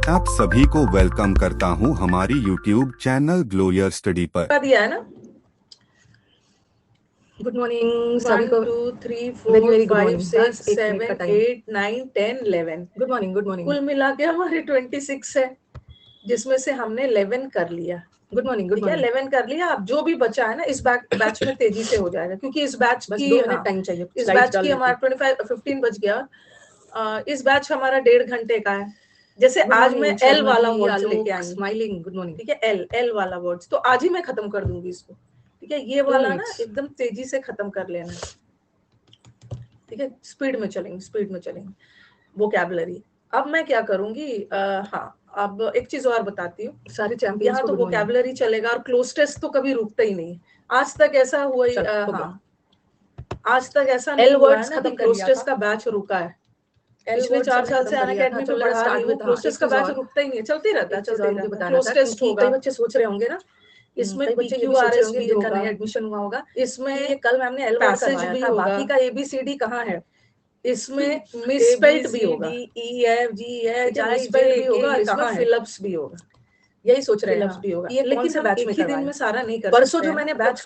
आप सभी को वेलकम करता हूं हमारी YouTube channel glow your study पर। दिया है ना। गुड मॉर्निंग सभी 1 को। 2 3 वेरी 4 गुड 5 मॉर्निंग। 6 एक मिनट 7 का time. 8 9 10 11 good morning good morning कुल मिला के हमारे 26 है, जिसमें से हमने 11 कर लिया। गुड मॉर्निंग गुड ठीक है, मॉर्निंग। 11 कर लिया। अब जो भी बचा है ना इस बैच में तेजी से हो जाएगा, क्योंकि इस बैच बस की 2 मिनट टाइम चाहिए। इस स्लाइड्स बैच डाल की देती हमारा 15 बज गया। इस बैच हमारा 1.5 घंटे का है। जैसे हूँ। आज मैं एल वाला वर्ड्स लेके आई हूँ। Smiling good morning. ठीक है, एल वाला वर्ड्स तो आज ही मैं खत्म कर दूंगी इसको। ठीक है, ये वाला ना एकदम तेजी से खत्म कर लेना है। ठीक है, स्पीड में चलेंगे। वोकैबुलरी अब मैं क्या करूंगी, हाँ अब एक चीज और बताती हूँ। सारे चैंपियंस यहाँ को तो गुड मॉर्निंग। वोकैबुलरी चलेगा और क्लोज टेस्ट तो कभी रुकता ही नहीं। आज तक ऐसा हुआ ही, हाँ आज तक ऐसा नहीं हुआ है ना कि क्लोज टेस्ट का बैच रुका है। पिछले 4 साल से अनअकैडमी पे पढ़ा रही हूँ, क्लोज टेस्ट का बैच रुकता ही नहीं है, चलते रहता है। क्लोज टेस्ट होगा। कई बच्चे सोच रहे होंगे ना, इसमें कई बच्चे ये भी PQRS सोच रहे होंगे भी जिनका होगा, नया एडमिशन हुआ होगा, इसमें ये कल मैम ने एल वर्ड पैसेज करवाया भी था, होगा, बाकी का ABCD कहाँ है। इसमें मिसस्पेल्ड भी होगा, EFGH मिसस्पेल्ड भी होगा और इसमें फिलअप्स भी होगा। यही सोच रहे फिलअप्स हैं भी होगा, ये कौन लेकिन से हम बैच एक में ही दिन करवाएं। में सारा नहीं कर परसों सकते जो हैं मैंने ना। बैच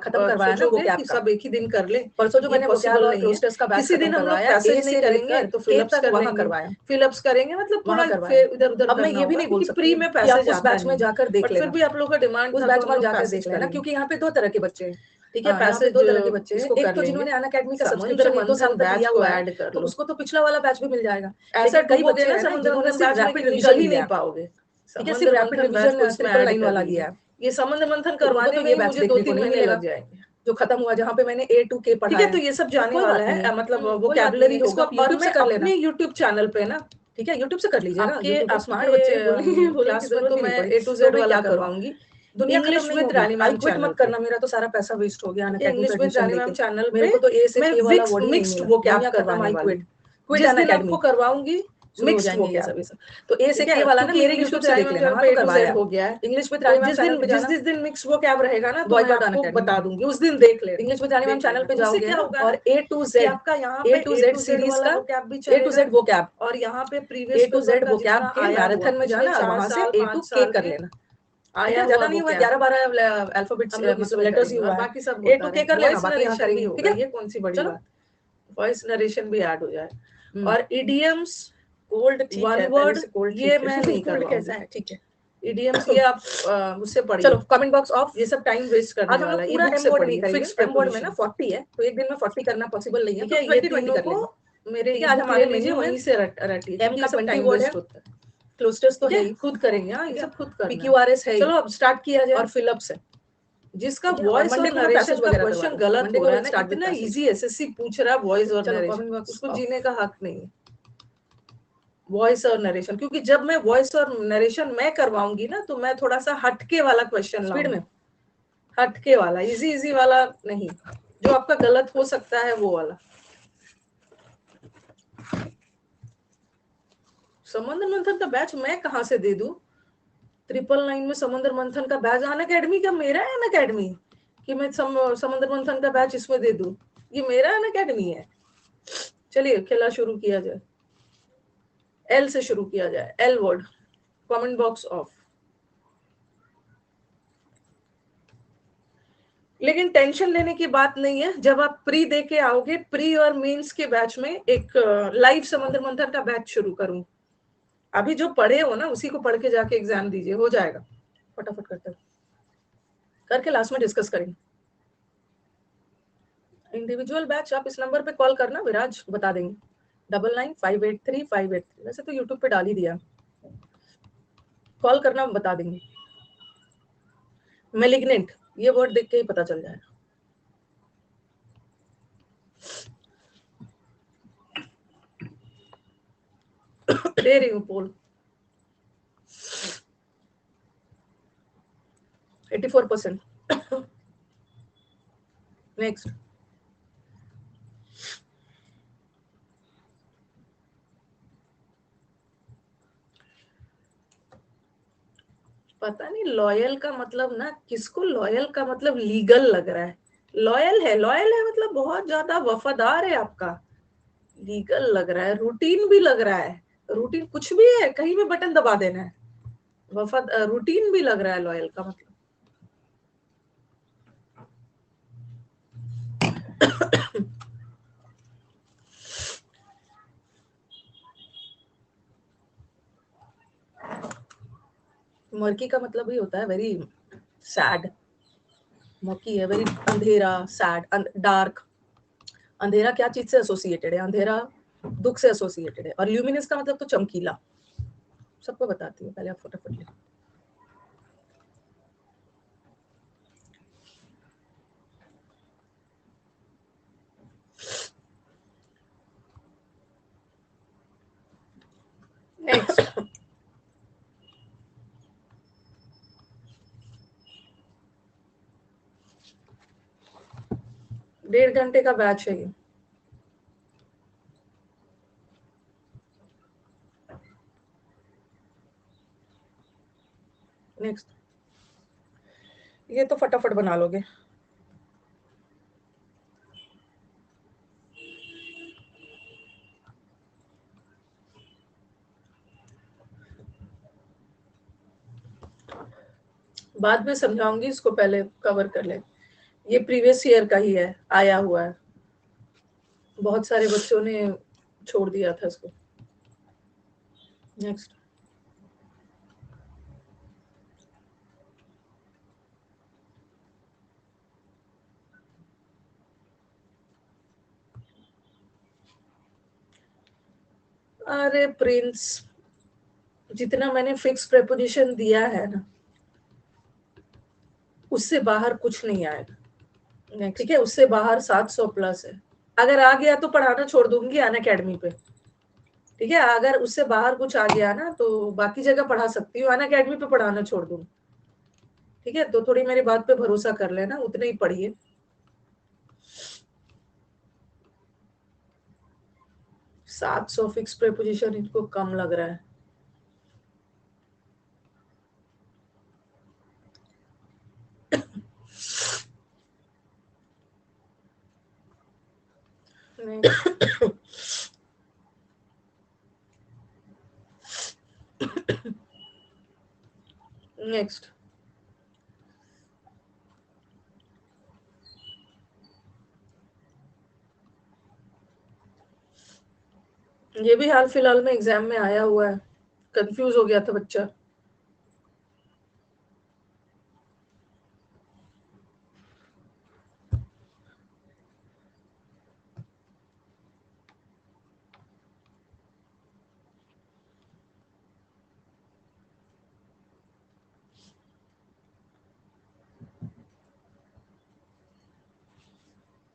खत्म करवाया ना सोचोगे वोकैब कि का, सब एक ही दिन कर ले, परसों जो ये मैंने पॉसिबल वोकैब और नहीं क्लोज है। टेस्ट का बैच किसी दिन खत्म हम लोग करवाया, पैसेज A नहीं से करेंगे लेकर तो K फिलअप्स तक कर वहां लेंगे, करवाया, फिलअप्स करेंगे मतलब वहां थोड़ा करवाया। इधर उधर अब मैं करना ये भी होगा, नहीं बोल क्योंकि सकती प्री में कि आप पैसेज उस आता बैच में नहीं। जाकर देख बट फिर लेना, भी आप लोगों का डिमांड उस था बैच तो में हम लोग जाकर पैसेज देख लेना, करेंगे। क्योंकि यहाँ पे 2 तरह के बच्चे हैं। ठीक है, यहाँ पे पैसेज 2 तरह के बच्चे हैं। इसको एक कर तो लेंगे। जिन्होंने अनअकैडमी का समुद्र सब्सक्रिप्शन 1-2 साल मंथन तक लिया बैच को हुआ है, ऐड कर तो लो। उसको तो पिछला वाला बैच भी मिल जाएगा। ऐसा लेकिन कई डूबोगे बच्चे ना हैं ना समुद्र जिन्होंने मंथन सिर्फ बैच में कि रैपिड निकल रिवीजन ही लिया नहीं है, पाओगे। ठीक है, समुद्र सिर्फ रैपिड मंथन बैच रिवीजन को इसमें ट्रिपल ऐड लाइन कर वाला लीजिए। लिया है, ये समुद्र मंथन तो उनको करवाने तो में ये ही बैच मुझे देखने को 2-3 नहीं महीने मिलेगा लग जाएंगे। जो खत्म हुआ, जहाँ पे मैंने A to K ठीक पढ़ाया है, तो ये सब तो जाने कोई वाला बात नहीं है, मतलब कोई बात वोकैबुलरी नहीं, इसको होगा। आप और यूट्यूब मैं से कर लेना। अपने YouTube चैनल पे ना ठीक है, यूट्यूब से कर लीजिएगा। आपके यूट्यूब पे स्मार्ट आपके बच्चे बोलने की क्लास में जरूरत तो भी नहीं मैं पड़ी, A to तो Z मैं वाला क्या करूँ। करवाऊंगी। दुनिया खत्म इंग्लिश नहीं विद होगी, रानी आई मैम क्विट चैनल मत पे, करना, मेरा तो सारा पैसा वेस्ट हो गया अनअकैडमी पे English with admission Rani ma'am लेके। चैनल मेरे पे को तो A से मैं K वाला वर्ड ही नहीं मिक्स्ड मिला। वोकैब दुनिया खत्म, करवाने आई वाली क्विट हूँ। क्विट जिस दिन अनअकैडमी आपको करवाऊंगी शुरू हो मिक्स्ड जाएंगे ये वोकैब। सब ये सब। तो A से ठीक है, K वाला ना क्योंकि मेरे इंग्लिश यूट्यूब विद से रानी देख मैम लेना, चैनल वहां पे तो A to Z करवाया। हो गया है। इंग्लिश विद तो रानी मैम चैनल पे जाना, जिस दिन मिक्स वोकैब रहेगा ना तो मैं बॉयकॉट आपको अनअकैडमी, बता दूंगी, उस दिन देख ले। English with Rani ma'am channel पे उससे जाओगे क्या होगा और A to कि Z आपका यहाँ A पे to A Z to Z series वाला का वोकैब भी A to चलेगा Z वोकैब, और यहाँ पे previous A to Z paper का वोकैब जितना के आया हुआ मैराथन में पिछले जाना, 4 वहां से साल A 5 to K साल कर में लेना। ठीक आया है, हुआ ज्यादा नहीं हुआ, वोकैब 11-12 अल्फाबेट्स हम लोग मतलब इसमें लेटर्स ही करेंगे हुआ और है। बाकी सब A होता to K कर रहेगा। लेना, वॉइस बाकी यहाँ नरेशन करेंगे। भी ठीक होगा, है, ये कौन सी बड़ी चलो। बात, वॉइस नरेशन भी ऐड हो जाए। और इडियम्स कोल्ड ठीक वन है, पहले वर्ड से कोल्ड ये ठीक मैं है। नहीं कोल्ड कैसा करवाऊंगी। है, ठीक है। इडियम्स ये आप मुझसे पढ़िए, चलो कमेंट बॉक्स ऑफ। ये सब टाइम वेस्ट आज करने हम वाला लोग है। ई पूरा बुक एम से वर्ड नहीं पढ़िए, करेंगे, फिक्स एम वर्ड में ना प्रेपोजिशन। 40 है, तो एक दिन में 40 करना पॉसिबल नहीं है, ठीक तो है, ये 20 तीनों कर लेंगे। को मेरे ठीक ई है, आज बुक हम ले आगे लीजिए, मेन्यू में वहीं से रटिए, एम क्योंकि का ये सब 20 टाइम वर्ड है, वेस्ट होता है। क्लोस्टर्स तो ठीक है है, ही, खुद करेंगे। हाँ, ये ठीक है, सब खुद करना है। PQRS है ही। चलो अब स्टार्ट किया जाए। और फिलअप्स है, जिसका ठीक है, और वॉइस मंडे और को मैं नरेशन पैसेज का वगैरह करवा क्वेश्चन दूंगा। गलत मंडे हो को रहा है ना, स्टार्ट विद इतना पैसेज। इजी एसएससी पूछ रहा है वॉइस और चलो नरेशन, कमेंट बॉक्स उसको ऑफ। जीने का हक नहीं है। वॉइस और नरेशन, क्योंकि जब मैं वॉइस और नरेशन मैं करवाऊंगी ना तो मैं थोड़ा सा हटके वाला क्वेश्चन स्पीड में, हटके वाला, इजी वाला नहीं, जो आपका गलत हो सकता है वो वाला। समुद्र मंथन का बैच मैं कहाँ से दे दूं? 999 में समुद्र मंथन का बैच अनअकैडमी का मेरा है, अनअकैडमी कि मैं समुद्र मंथन का बैच इसमें दे दूं? ये मेरा अनअकैडमी है। चलिए खेला शुरू किया जाए, एल से शुरू किया जाए। L word, comment box of. लेकिन टेंशन लेने की बात नहीं है, जब आप प्री दे के आओगे, प्री और मेंस के बैच में एक लाइव समुद्र मंथन का बैच शुरू करूं। अभी जो पढ़े हो ना उसी को पढ़ के जाके एग्जाम दीजिए, हो जाएगा। फटाफट करके लास्ट में डिस्कस करेंगे। इंडिविजुअल बैच आप इस नंबर पे कॉल करना, विराज बता देंगे। 99583583। वैसे तो यूट्यूब पे डाल ही दिया, कॉल करना बता देंगे। मेलिग्नेंट ये वर्ड देख के ही पता चल जाएगा। दे रही हूँ पोल। 84%। नेक्स्ट, पता नहीं लॉयल का मतलब ना, किसको लॉयल का मतलब लीगल लग रहा है। लॉयल है मतलब बहुत ज्यादा वफादार है आपका। लीगल लग रहा है, रूटीन भी लग रहा है, रूटीन कुछ भी है, कहीं भी बटन दबा देना है। वफाद रूटीन भी लग रहा है लॉयल का मतलब। मर्की का मतलब ही होता है वेरी सैड। मर्की है वेरी अंधेरा, सैड, डार्क। अंधेरा क्या चीज से एसोसिएटेड है? अंधेरा दुख से एसोसिएटेड है। और ल्यूमिनस का मतलब तो चमकीला। सबको बताती हूँ, पहले आप फटाफट लिखो। नेक्स्ट। 1.5 घंटे का बैच है ये। नेक्स्ट। ये तो फटाफट बना लोगे। बाद में समझाऊंगी, इसको पहले कवर कर ले। ये प्रीवियस ईयर का ही है, आया हुआ है। बहुत सारे बच्चों ने छोड़ दिया था इसको। नेक्स्ट। अरे प्रिंस, जितना मैंने फिक्स प्रेपोजिशन दिया है ना, उससे बाहर कुछ नहीं आएगा। ठीक है, उससे बाहर 700 प्लस है। अगर आ गया तो पढ़ाना छोड़ दूंगी अनअकैडमी पे। ठीक है, अगर उससे बाहर कुछ आ गया ना तो बाकी जगह पढ़ा सकती हूँ, अनअकैडमी पे पढ़ाना छोड़ दूंगी। ठीक है, तो थोड़ी मेरी बात पे भरोसा कर लेना, उतने ही पढ़िए। सात सौ फिक्स प्रेपोजिशन इनको कम लग रहा है। नेक्स्ट। ये भी हाल फिलहाल में एग्जाम में आया हुआ है, कंफ्यूज हो गया था बच्चा।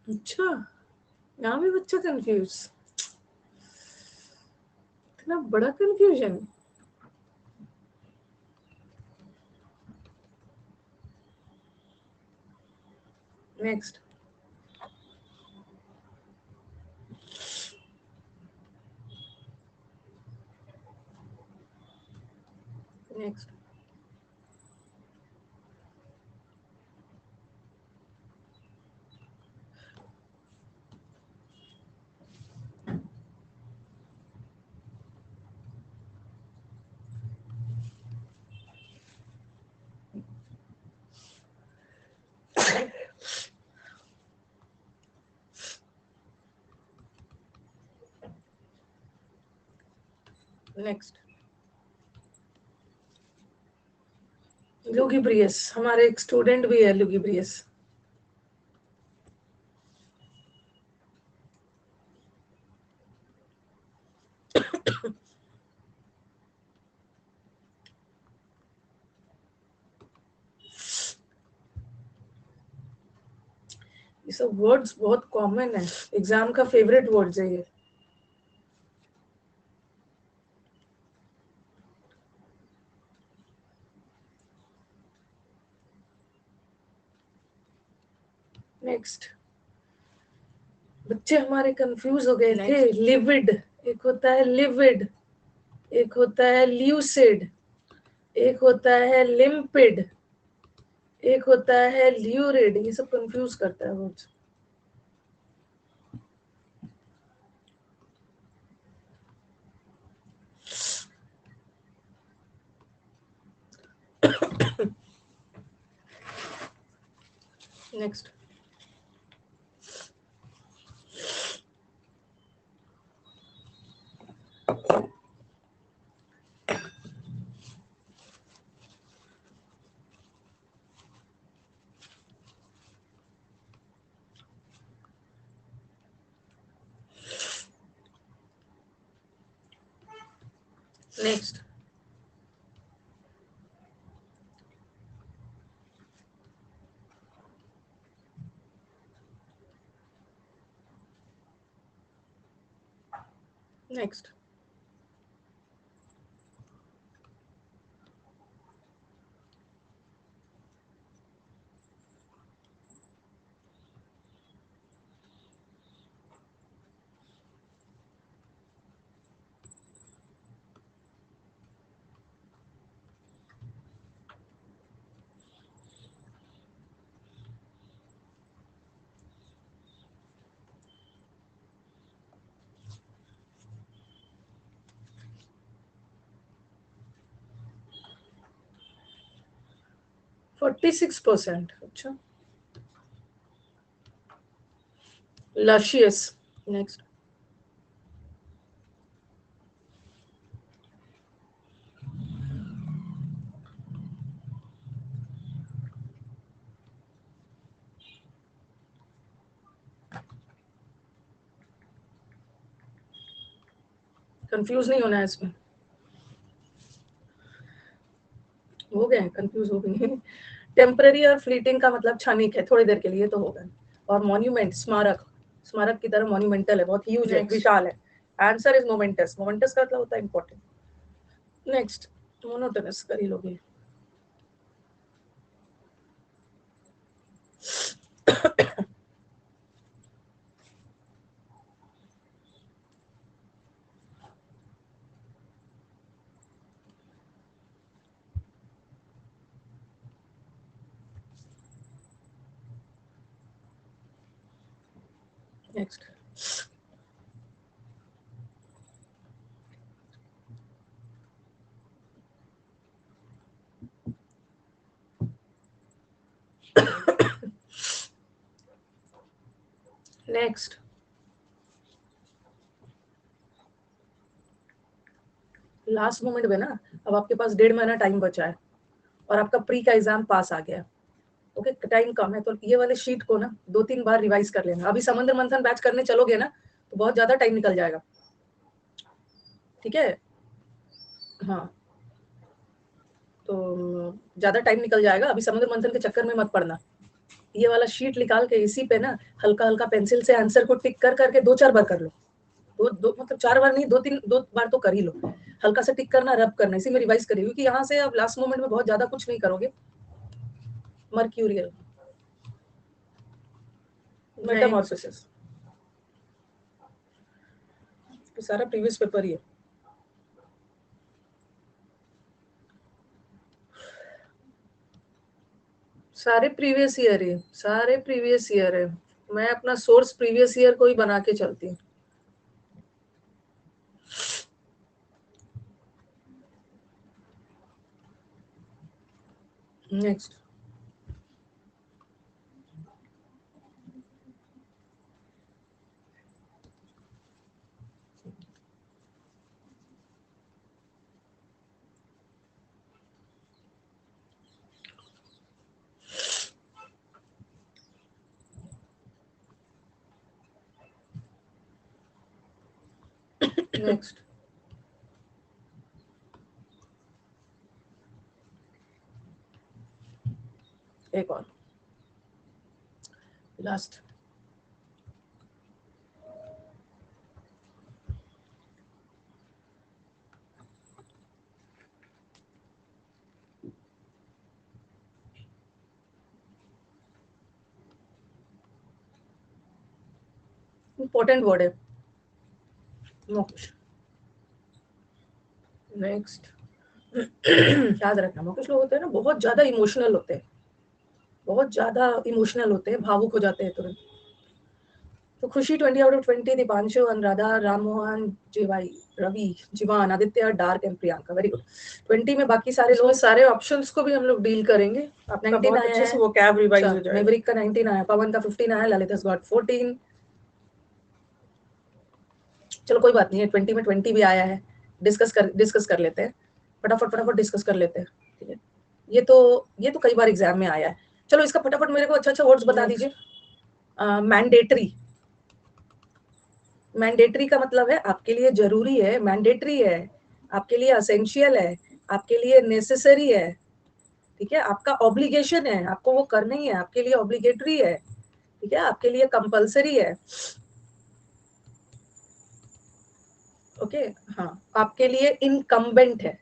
अच्छा, यहाँ भी बच्चा कंफ्यूज, इतना बड़ा कंफ्यूजन। नेक्स्ट। नेक्स्ट। नेक्स्ट। लुगिब्रियस, हमारे एक स्टूडेंट भी है लुगिब्रियस। ये सब वर्ड्स बहुत कॉमन है, एग्जाम का फेवरेट वर्ड्स है ये। नेक्स्ट। बच्चे हमारे कंफ्यूज हो गए थे। लिविड एक होता है, लिविड एक होता है, ल्यूसिड एक होता है, लिम्पिड एक होता है, ल्यूरिड। ये सब कंफ्यूज करता है वर्ड्स। Next, next, next, %46%. अच्छा, luscious. Next, कंफ्यूज नहीं होना है इसमें, हो गए कंफ्यूज हो गए। टेम्पररी और फ्लीटिंग का मतलब क्षणिक है, थोड़ी देर के लिए तो होगा। और मॉन्यूमेंट, स्मारक, स्मारक की तरह मॉन्यूमेंटल है, बहुत ह्यूज है, Next. विशाल है। आंसर इज मोमेंटस, मोमेंटस का मतलब होता है इंपॉर्टेंट। नेक्स्ट, मोनोटोनस कर ही लोगे। नेक्स्ट, नेक्स्ट, लास्ट मोमेंट में ना, अब आपके पास 1.5 महीना टाइम बचा है और आपका प्री का एग्जाम पास आ गया, ओके, टाइम कम है, तो ये वाले शीट को ना 2-3 बार रिवाइज कर लेना। अभी समुद्र मंथन बैच करने चलोगे ना तो बहुत ज्यादा टाइम निकल जाएगा, ठीक है? हाँ, तो ज्यादा टाइम निकल जाएगा, अभी समुद्र मंथन के चक्कर में मत पड़ना। ये वाला शीट निकाल के इसी पे ना हल्का हल्का पेंसिल से आंसर को टिक कर करके 2-4 बार कर लो। दो मतलब 4 बार नहीं, 2 बार तो कर ही लो। हल्का सा टिक करना, रब करना, इसी में रिवाइज करिए, क्योंकि यहाँ से अब लास्ट मोमेंट में बहुत ज्यादा कुछ नहीं करोगे। मर्क्यूरियल, मेटामॉर्फोसिस, सारा प्रीवियस पेपर ही है। सारे प्रीवियस ईयर है, सारे प्रीवियस ईयर है। मैं अपना सोर्स प्रीवियस ईयर को ही बना के चलती हूँ। नेक्स्ट, नेक्स्ट, एक और लास्ट, इंपॉर्टेंट वर्ड है मोक्ष। नेक्स्ट, याद रखना, मोक्ष लोग होते हैं ना बहुत ज्यादा इमोशनल होते हैं, बहुत ज्यादा इमोशनल होते हैं, भावुक हो जाते हैं तुरंत। तो खुशी 20 out of 20, दीपांशु, अनुराधा, राममोहन, जीवाई, रवि, जीवान, आदित्य, डार्क एंड प्रियंका। Very good. 20 में बाकी सारे इसमें लोग सारे ऑप्शंस को भी हम लोग डील करेंगे, आपका 19 बहुत आया अच्छे से है। वोकैब रिवाइज हो अच्छा, जाएगा। मेवरिक का 19 आया, पवन का 15 आया, ललित has got 14। चलो कोई बात नहीं है, 20 में 20 भी आया है, डिस्कस कर लेते हैं, फटाफट डिस्कस कर लेते हैं, ठीक है। ये तो कई बार एग्जाम में आया है। चलो इसका फटाफट मेरे को अच्छा वर्ड्स बता दीजिए। मैंडेटरी, मैंडेटरी का मतलब है आपके लिए जरूरी है, मैंडेटरी है, आपके लिए असेंशियल है, आपके लिए नेसेसरी है, ठीक है, आपका ऑब्लिगेशन है, आपको वो करना ही है, आपके लिए ऑब्लिगेटरी है, ठीक है, आपके लिए कंपलसरी है, ओके। हाँ, आपके लिए इनकम्बेंट है।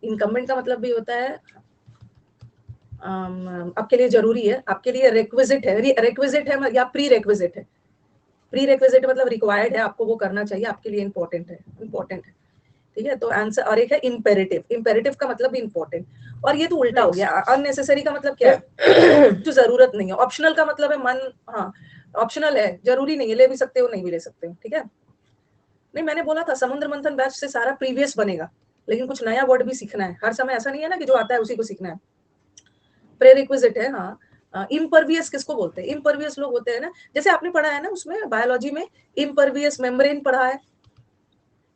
इनकम्बेंट का मतलब भी होता है आपके लिए जरूरी है, आपके लिए रिक्विजिट है, रिक्विजिट है या प्री रिक्विजिट है। प्री रिक्विजिट मतलब रिक्वायर्ड है, आपको वो करना चाहिए, आपके लिए इंपॉर्टेंट है, ठीक है। तो आंसर, और एक है इम्पेरेटिव, इम्पेरेटिव का मतलब भी इंपॉर्टेंट। और ये तो उल्टा हो गया। अननेसेसरी का मतलब क्या है? जो जरूरत नहीं है। ऑप्शनल का मतलब है मन, हाँ ऑप्शनल है, जरूरी नहीं है, ले भी सकते हो नहीं भी ले सकते हो, ठीक है। नहीं, मैंने बोला था समुद्र मंथन बैच से सारा प्रीवियस बनेगा, लेकिन कुछ नया वर्ड भी सीखना है हर समय। ऐसा नहीं है ना कि जो आता है उसी को सीखना है। प्रेरिक्विजिट है, हाँ। इम्परवियस किसको बोलते हैं? इम्परवियस लोग होते हैं ना, जैसे आपने पढ़ा है ना उसमें बायोलॉजी में, इम्परवियस मेम्ब्रेन पढ़ा है।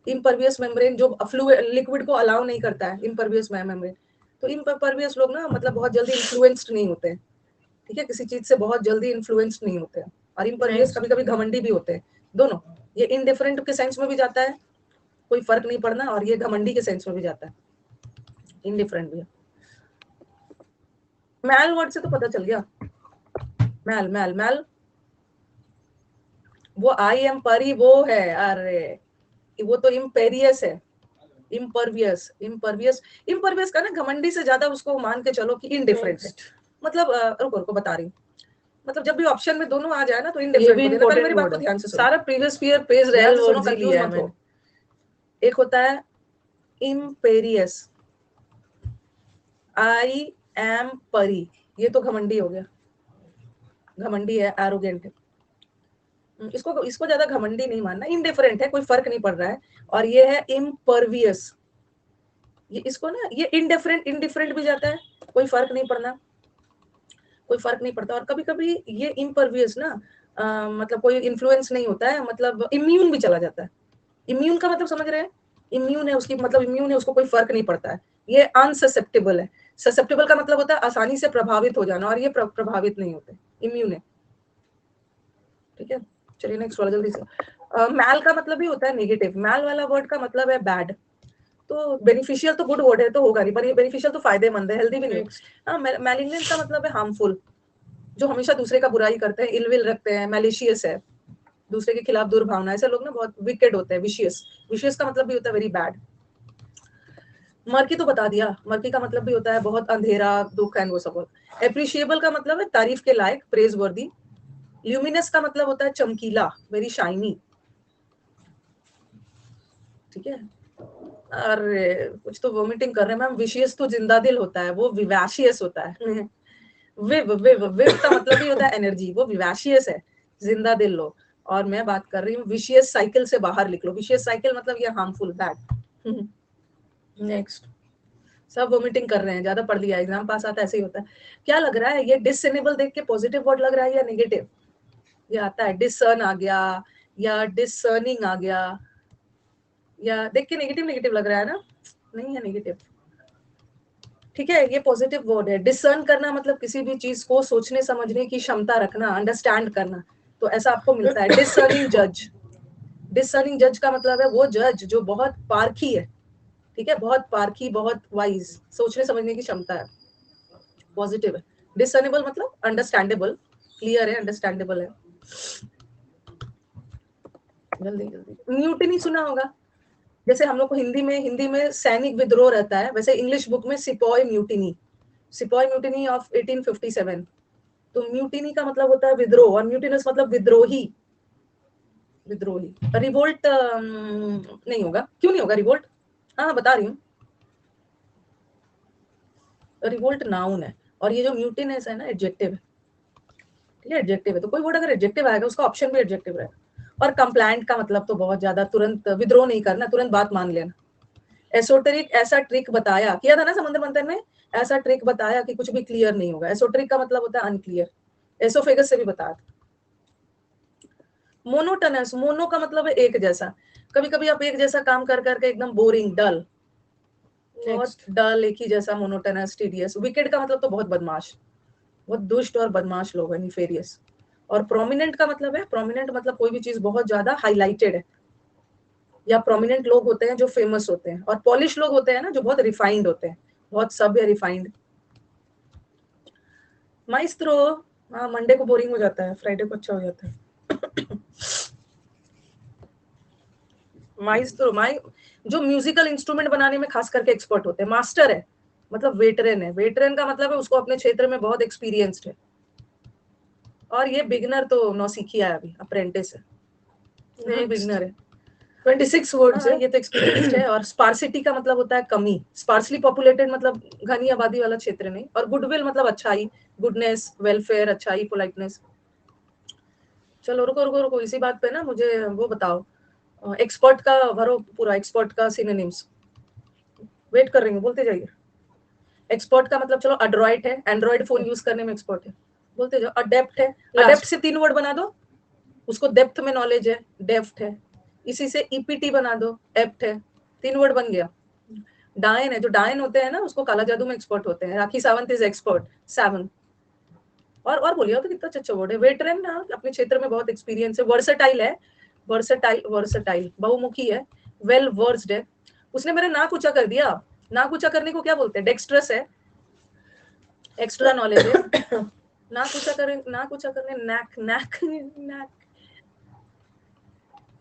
इम्परवियस मेम्ब्रेन जो लिक्विड को अलाउ नहीं करता है, इम्परवियस मेम्ब्रेन। तो इम्परवियस लोग ना मतलब बहुत जल्दी इन्फ्लुएंस्ड नहीं होते हैं, ठीक है, किसी चीज से बहुत जल्दी इन्फ्लुएंस्ड नहीं होते हैं। और इम्परवियस कभी कभी घमंडी भी होते हैं, दोनों। ये इनडिफरेंट के सेंस में भी जाता है, कोई फर्क नहीं पड़ना, और ये घमंडी के सेंस में भी जाता है, इनडिफरेंट भी है। मैल वर्ड से तो पता चल गया, मैल मैल मैल, वो आई एम परी वो है, अरे वो तो इम्पेरियस है। इम्परवियस, इम्परवियस, इम्परवियस का ना घमंडी से ज्यादा उसको मान के चलो कि इनडिफरेंट है। मतलब रुको बता रही हूँ, मतलब जब भी ऑप्शन में दोनों आ जाए ना तो इनडिफरेंट को देना। पहले मेरी बात को ध्यान से सुनो, सारा प्रीवियस ईयर पेज ध्यान रेल से सुनो, वर्ड्स ही कंफ्यूज लिया है मत हो। मैंने। एक होता है इम्पेरियस, आई एम परी, ये तो घमंडी हो गया, घमंडी है, एरोगेंट है। इसको ज्यादा घमंडी नहीं मानना, इनडिफरेंट है, कोई फर्क नहीं पड़ रहा है। और ये है इम्परवियस, ये इसको ना, ये इंडिफरेंट भी जाता है, कोई फर्क नहीं पड़ना, कोई फर्क नहीं पड़ता। और कभी कभी ये इम्परवियस ना मतलब कोई इन्फ्लुएंस नहीं होता है, मतलब इम्यून भी चला जाता है। इम्यून का मतलब समझ रहे हैं? इम्यून है उसकी, मतलब इम्यून है, उसको कोई फर्क नहीं पड़ता है। ये अनससेप्टेबल है। ससेप्टेबल का मतलब होता है आसानी से प्रभावित हो जाना, और ये प्रभावित नहीं होते, इम्यून है, ठीक है। चलिए नेक्स्ट वाला जल्दी से। मैल का मतलब भी होता है नेगेटिव। मैल वाला वर्ड का मतलब है बैड। तो बेनिफिशियल तो गुड वर्ड है तो होगा नहीं, पर ये बेनिफिशियल तो फायदेमंद है, हेल्दी भी नहीं होगा। मैलिग्नेंट का मतलब है हार्मफुल, जो हमेशा दूसरे का बुराई करते हैं, इलविल रखते हैं, मैलिशियस है, दूसरे के खिलाफ दुर्भावना। ऐसे लोग ना बहुत विकेड होते हैं, विशियस। विशियस का मतलब भी होता है वेरी बैड। मर्की तो बता दिया, मर्की का मतलब भी होता है बहुत अंधेरा, दुख एंड वो सब। एप्रिशिएबल का मतलब है तारीफ के लायक, प्रेज वर्दी। ल्यूमिनस का मतलब होता है चमकीला, वेरी शाइनी, ठीक है। अरे कुछ तो वोमिटिंग कर रहे हैं मैम। विशियस तो जिंदा दिल होता है, वो विवैशियस होता है। विव का मतलब ही होता है एनर्जी, वो विवैशियस है, जिंदा दिल लो। और मैं बात कर रही हूँ विशियस साइकिल से बाहर निकलो। विशियस साइकिल मतलब ये हार्मफुल, बैड। नेक्स्ट, सब वोमिटिंग कर रहे हैं, ज्यादा पढ़ लिया, एग्जाम पास आता है, ऐसे ही होता है। क्या लग रहा है ये डिसनेबल देख के पॉजिटिव वर्ड लग रहा है या नेगेटिव? ये आता है डिसर्न आ गया, या डिसर्निंग आ गया, या देख के नेगेटिव लग रहा है ना? नहीं है नेगेटिव, ठीक है। ये पॉजिटिव वर्ड है। डिसर्न करना मतलब किसी भी चीज को सोचने समझने की क्षमता रखना, अंडरस्टैंड करना, तो ऐसा आपको मिलता है। डिसर्निंग जज, डिसर्निंग जज का मतलब है वो जज जो बहुत पारखी है, ठीक है, बहुत पारखी, बहुत वाइज, सोचने समझने की क्षमता है, पॉजिटिव है। डिसर्नेबल मतलब अंडरस्टैंडेबल, क्लियर है, अंडरस्टैंडेबल है। जल्दी जल्दी। म्यूटिनी सुना होगा, जैसे हम लोग को हिंदी में सैनिक विद्रोह रहता है, वैसे इंग्लिश बुक में sepoy mutiny, sepoy mutiny of 1857। तो म्यूटिनी का मतलब होता है विद्रोह, और म्यूटिनस मतलब विद्रोही, विद्रोही। रिवोल्ट नहीं होगा, क्यों नहीं होगा रिवोल्ट? हाँ बता रही हूँ, रिवोल्ट नाउन है, और ये जो म्यूटिनस है ना एडजेक्टिव है, ये एडजेक्टिव है, तो कोई वर्ड अगर एडजेक्टिव आएगा उसका ऑप्शन भी एडजेक्टिव रहेगा। और कंप्लायंट का मतलब तो बहुत ज्यादा तुरंत विद्रोह नहीं करना, तुरंत बात मान लेना। एसोटेरिक ऐसा ट्रिक बताया, किया था ना समुद्र मंथन में, ऐसा ट्रिक बताया कि कुछ भी क्लियर नहीं होगा। एसोटेरिक का मतलब होता है अनक्लियर, एसोफेगस से भी बताया था। मोनोटनस, मोनो का मतलब है एक जैसा। कभी कभी आप एक जैसा काम कर करके एकदम बोरिंग, डल, बहुत डल, एक ही जैसा, मोनोटनस, टीडियस। विकेड का मतलब तो बहुत बदमाश, बहुत दुष्ट और बदमाश लोग है, निफेरियस। और प्रोमिनेंट का मतलब है, प्रोमिनेंट मतलब कोई भी चीज बहुत ज्यादा हाईलाइटेड है, या प्रोमिनेंट लोग होते हैं जो फेमस होते हैं। और पॉलिश लोग होते हैं ना जो बहुत रिफाइंड होते हैं, बहुत सभ्य रिफाइंड। माइस्ट्रो, हाँ, मंडे को बोरिंग हो जाता है, फ्राइडे को अच्छा हो जाता है। माइस्ट्रो, जो म्यूजिकल इंस्ट्रूमेंट बनाने में खास करके एक्सपर्ट होते हैं। मास्टर है मतलब वेटरन है, वेटरन का मतलब है उसको अपने क्षेत्र में बहुत एक्सपीरियंस्ड है। और ये बिगनर तो नौसिखिया है, अभी अप्रेंटिस है, बिगनर है। 26 वर्ड्स है। ये तो एक्सपीरियंस्ड है। और स्पार्सिटी का मतलब होता है कमी, स्पार्सली पॉपुलेटेड मतलब घनी आबादी वाला क्षेत्र नहीं। और गुडविल मतलब अच्छाई, गुडनेस, वेलफेयर, अच्छाई, पोलाइटनेस। चलो रुको रुको रुको, इसी बात पे ना मुझे वो बताओ, एक्सपर्ट का भरो पूरा, एक्सपर्ट का सिनोनिम्स। वेट कर रही हूँ, बोलते जाइए। एक्सपर्ट का मतलब चलो एड्रॉइट है, एंड्रॉइड फोन यूज करने में एक्सपर्ट है, बोलते जाओ। अडेप्ट है, अडेप्ट से 3 वर्ड बना दो, उसको डेप्थ में नॉलेज है, डेप्थ है। इसी से ईपीटी बना दो, एप्ट है, 3 वर्ड बन गया। डायन है, जो डायन होते हैं ना उसको काला जादू में एक्सपर्ट होते हैं। Rakhi Sawant is expert, 7। और बोलिए तो कितना अच्छा वर्ड है। वेटरन ना अपने क्षेत्र में बहुत एक्सपीरियंस है। वर्सेटाइल है, वर्सेटाइल, वर्सेटाइल बहुमुखी है, वेल वर्स्ड है। उसने मेरा नाक ऊंचा कर दिया। नाक ऊंचा करने को क्या बोलते हैं? डेक्स्ट्रस है, एक्स्ट्रा नॉलेज है। नाक ऊंचा करने, knack, knack, knack,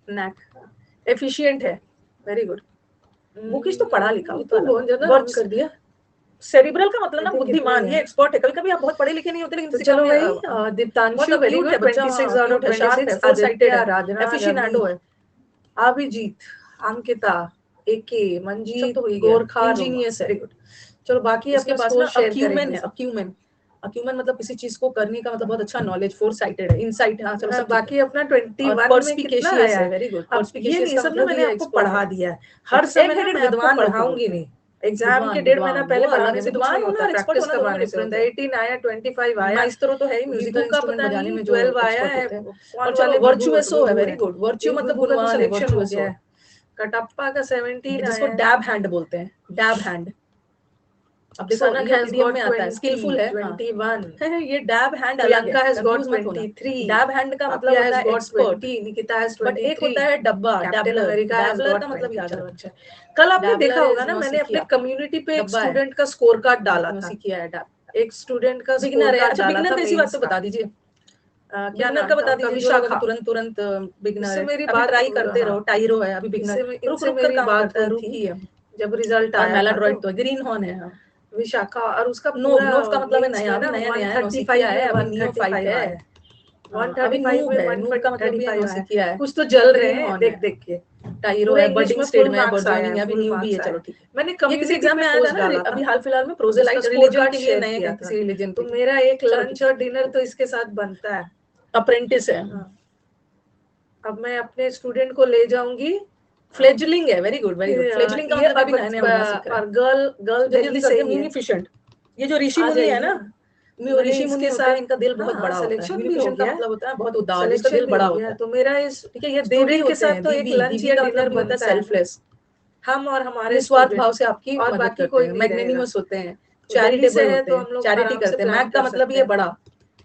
knack. Efficient है, वेरी गुड। बुकिश तो पढ़ा लिखा, तो बहुत ज्यादा नाम कर दिया। सेरिब्रल का मतलब ना I think बुद्धिमान, इतने ये एक्सपर्ट है। कभी कभी आप बहुत पढ़े लिखे नहीं होते, लेकिन तो किसी चलो काम में, भाई, दीप्तांशु मतलब वेरी cute है गुड, बच्चा, 26 हाँ, आउट ऑफ cute है, sharp 26। है, foresighted आदित्य, है, राजना, एफिशिएंटो रवि, है। अभिजीत, अंकिता, एके, सब मंजीत, तो हो ही गया, गोरखा, इंजीनियस है। Very good. चलो बाकी उसके अपना पास स्कोर ना शेयर अक्यूमेन करेंगे है, सब। अक्यूमेन। अक्यूमेन मतलब किसी चीज को करने का मतलब बहुत अच्छा नॉलेज, फोरसाइटेड है, इनसाइट। हाँ चलो सब ठीक है। बाकी अपना 21 और में कितना पर्सपिकेशियस आया है, है? Very good. अब ये पर्सपिकेशियस नहीं, का सब ना मतलब मैंने भी आपको एक्सपर्ट पढ़ा है। दिया है। हर एक समय ना हेडेड मैं आपको विद्वान लोग को पढ़ाऊंगी बोलते हैं। नहीं। एग्जाम के विद्वान, डेढ़ महीना विद्वान, पहले वो अलग पढ़ाने है। से कुछ विद्वान नहीं होना होता, और एक्सपर्ट प्रैक्टिस होना दोनों में करवाने से डिफरेंस होता है। है। 18 आया, 25 आया। माइस्ट्रो तो है ही, म्यूजिकल विभू का इंस्ट्रूमेंट पता बजाने नहीं में जो 12 आया एक्सपर्ट है, होते हैं। कौन और चलो वाले वर्चुअसो है, वेरी है। गुड। वर्च्यू मतलब विभू का तो गुणवान है, सिलेक्शन हो वर्चुअसो गया है, है। कटप्पा का 17 जिसको आया है। डैब हैंड बोलते हैं, डैब हैंड। अब देखो सनक ये has इडियम got में आता है, 20, स्किलफुल है, हाँ। 21। ये डैब हैंड अलग है, प्रियंका has got कंफ्यूज मत होना। 23। डैब हैंड का मतलब पापिया होता has है got expert, 20। Nikita has but एक 23। होता है डब्बा, कैप्टन डैबलर। अमेरिका has डैबलर got का मतलब 20। याद चलो रखना। अच्छा। कल आपने देखा डैबलर होगा इज ना, मैंने अपने नौसिखिया, कम्युनिटी पे एक डब्बा है, स्टूडेंट का स्कोर कार्ड डाला था। नौसिखिया है, डैब। एक स्टूडेंट का स्कोर बिगनर है, कार्ड अच्छा डाला बिगनर था का इसी बात मेंस पे का। बता दीजिए। क्या बिगनर नाम का था बता उनका? दीजिए, जो लोग अभी विशाखा। तुरंत बिगनर उससे है, मेरी अभी बात, ट्राई करते हाँ, रहो, टाइरो है, अभी बिगनर। रुक रुक कर मेरी काम बात करता है, हुई रुक थी ही है। जब रिजल्ट और आया था। मेलाड्रॉइड तो तो ग्रीन हॉर्न है, हाँ। विशाखा, और उसका नोव, पूरा नोव का मतलब है मेंस नया, में अभी ना नया नया है, 135 नौसिखिया में है, अभी नियोफाइट 135 है। आया है। अभी 135 नूब में है, नूब का मतलब भी है 135 आया है। नौसिखिया है, कुछ तो जल रहे ग्रीन हैं हॉर्न देख है, देख के। टाइरो पूरा है, इंग्लिश बर्डिंग में स्टेज फुल में है, मार्क्स आया बर्जॉइनिंग है, है, अभी फुल न्यू भी है, मार्क्स आया चलो है। ठीक है। मैंने ये किसी कम्युनिटी एग्जाम पे में आया था पोस्ट ना, डाला अभी था, हाल फिलहाल में तो प्रोजेलाइट उसका स्कोर रिलीजन कार्ड के लिए शेयर नए किया हैं, था। किसी रिलीजन तो के। मेरा एक चलो लंच ठीक और डिनर तो इसके साथ बनता है। है, अप्रेंटिस है, हाँ। अब मैं अपने स्टूडेंट को ले जाऊंगी। फ्लेजलिंग है, very good very good. Fledgling का ये मतलब अभी नया नया बोलना सीख रहा है, और गर्ल गर्ल जल्दी दिल्ली जल्दी से करके, ही है। म्यूनिफिशेंट। ये जो ऋषि आ मुनि है जाइए ना, ना। मैंने ऋषि मुनि इसके होते हैं, साथ, इनका दिल बहुत हाँ, बड़ा होता है। सिलेक्शन भी हो म्यूनिफिकेशन का गया है। मतलब होता है बहुत उदार, जिसका सिलेक्शन दिल भी बड़ा हो गया होता है, है। तो मेरा इस ठीक है, ये देवी स्टूडेंट के होते साथ हैं, तो एक दीवी, लंच दीवी या का डिनर मतलब भी होता है बनता है। सेल्फलेस, हम और हमारे निस्वार्थ स्टूडेंट, भाव से आपकी और मदद बाकी करते कोई हैं, नहीं रहेगा। मैग्नेनिमस होते हैं, दिल्ली से चैरिटेबल है होते तो हैं, हम लोग चैरिटी आराम से करते हैं। प्लान मैग का कर मतलब सकते ये हैं। बड़ा,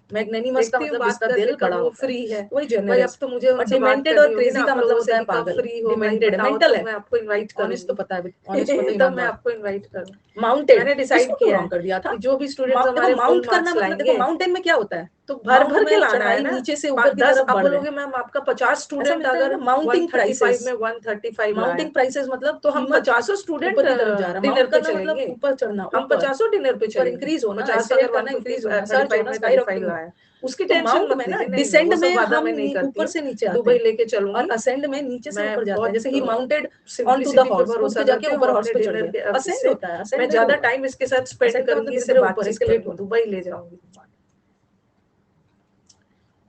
मैग्नेनिमस का देखती हूँ मतलब बात जिसका करके दिल बड़ा कब वो होता है, फ्री है। वही भाई अब जेनरस। तो मुझे और उनसे बात डिमेंटेड और करनी होगी क्रेजी ना, का आप मतलब लोगों होता से है कि कब पागल, फ्री हो भाई, डिमेंटेड है, बताओ मेंटल तब है, मैं आपको इनवाइट ऑनेस्ट तो करूंगी। पता है, ऑनेस्ट मतलब तब मैं ईमानदार। आपको इनवाइट करूँ। माउंटेड, मैंने डिसाइड इसको क्यों किया रॉन्ग है कर दिया था? कि जो भी स्टूडेंट्स देखो हमारे फुल माउंट करना मार्क्स मतलब, देखो लाएंगे माउंटेन में क्या होता है, तो भर भर के में लाना है चढ़ाई ना। नीचे से ऊपर की 10 तरफ आप बढ़ रहे हैं, बोलोगे मैम आपका 50 ऐसा स्टूडेंट मिलता है अगर ना। माउंटिंग 135 प्राइसेस, में 135 लाए माउंटिंग प्राइसेस मतलब तो हम कीमत 50 स्टूडेंट ऊपर की तरफ जा रहा है। डिनर माउंट पे करना मतलब चलेंगे। ऊपर चढ़ना, हम ऊपर 50 डिनर पे ऊपर चलेंगे। इंक्रीज होना, 50 एस्केलेट अगर करना, इंक्रीज होना, सर्च 35 होना, में स्काई 35 रॉकेटिंग होना। लाया। उसकी तो टेंशन माउंट मत में ना लीजिए, नहीं नहीं डिसेंड वो सब में वादा हम मैं नहीं करती ऊपर हूँ। से नीचे आते दुबई हैं, लेके और चलूंगी। असेंड में नीचे से मैं ऊपर जाते हैं। बहुत जैसे ही mounted on to the simplicity पे हॉर्स, उड़ भरोसा के जाके करती हूँ। ऊपर हम हॉर्स अपने पे चढ़ डिनर गए, के असेंड से होता है, मैं असेंडेड ज्यादा होगा। टाइम इसके साथ स्पेंड असेंड का मतलब करूंगी, किसी सिर्फ को ऊपर बातचीत एस्केलेट करूंगी, होना। दुबई ले जाऊंगी।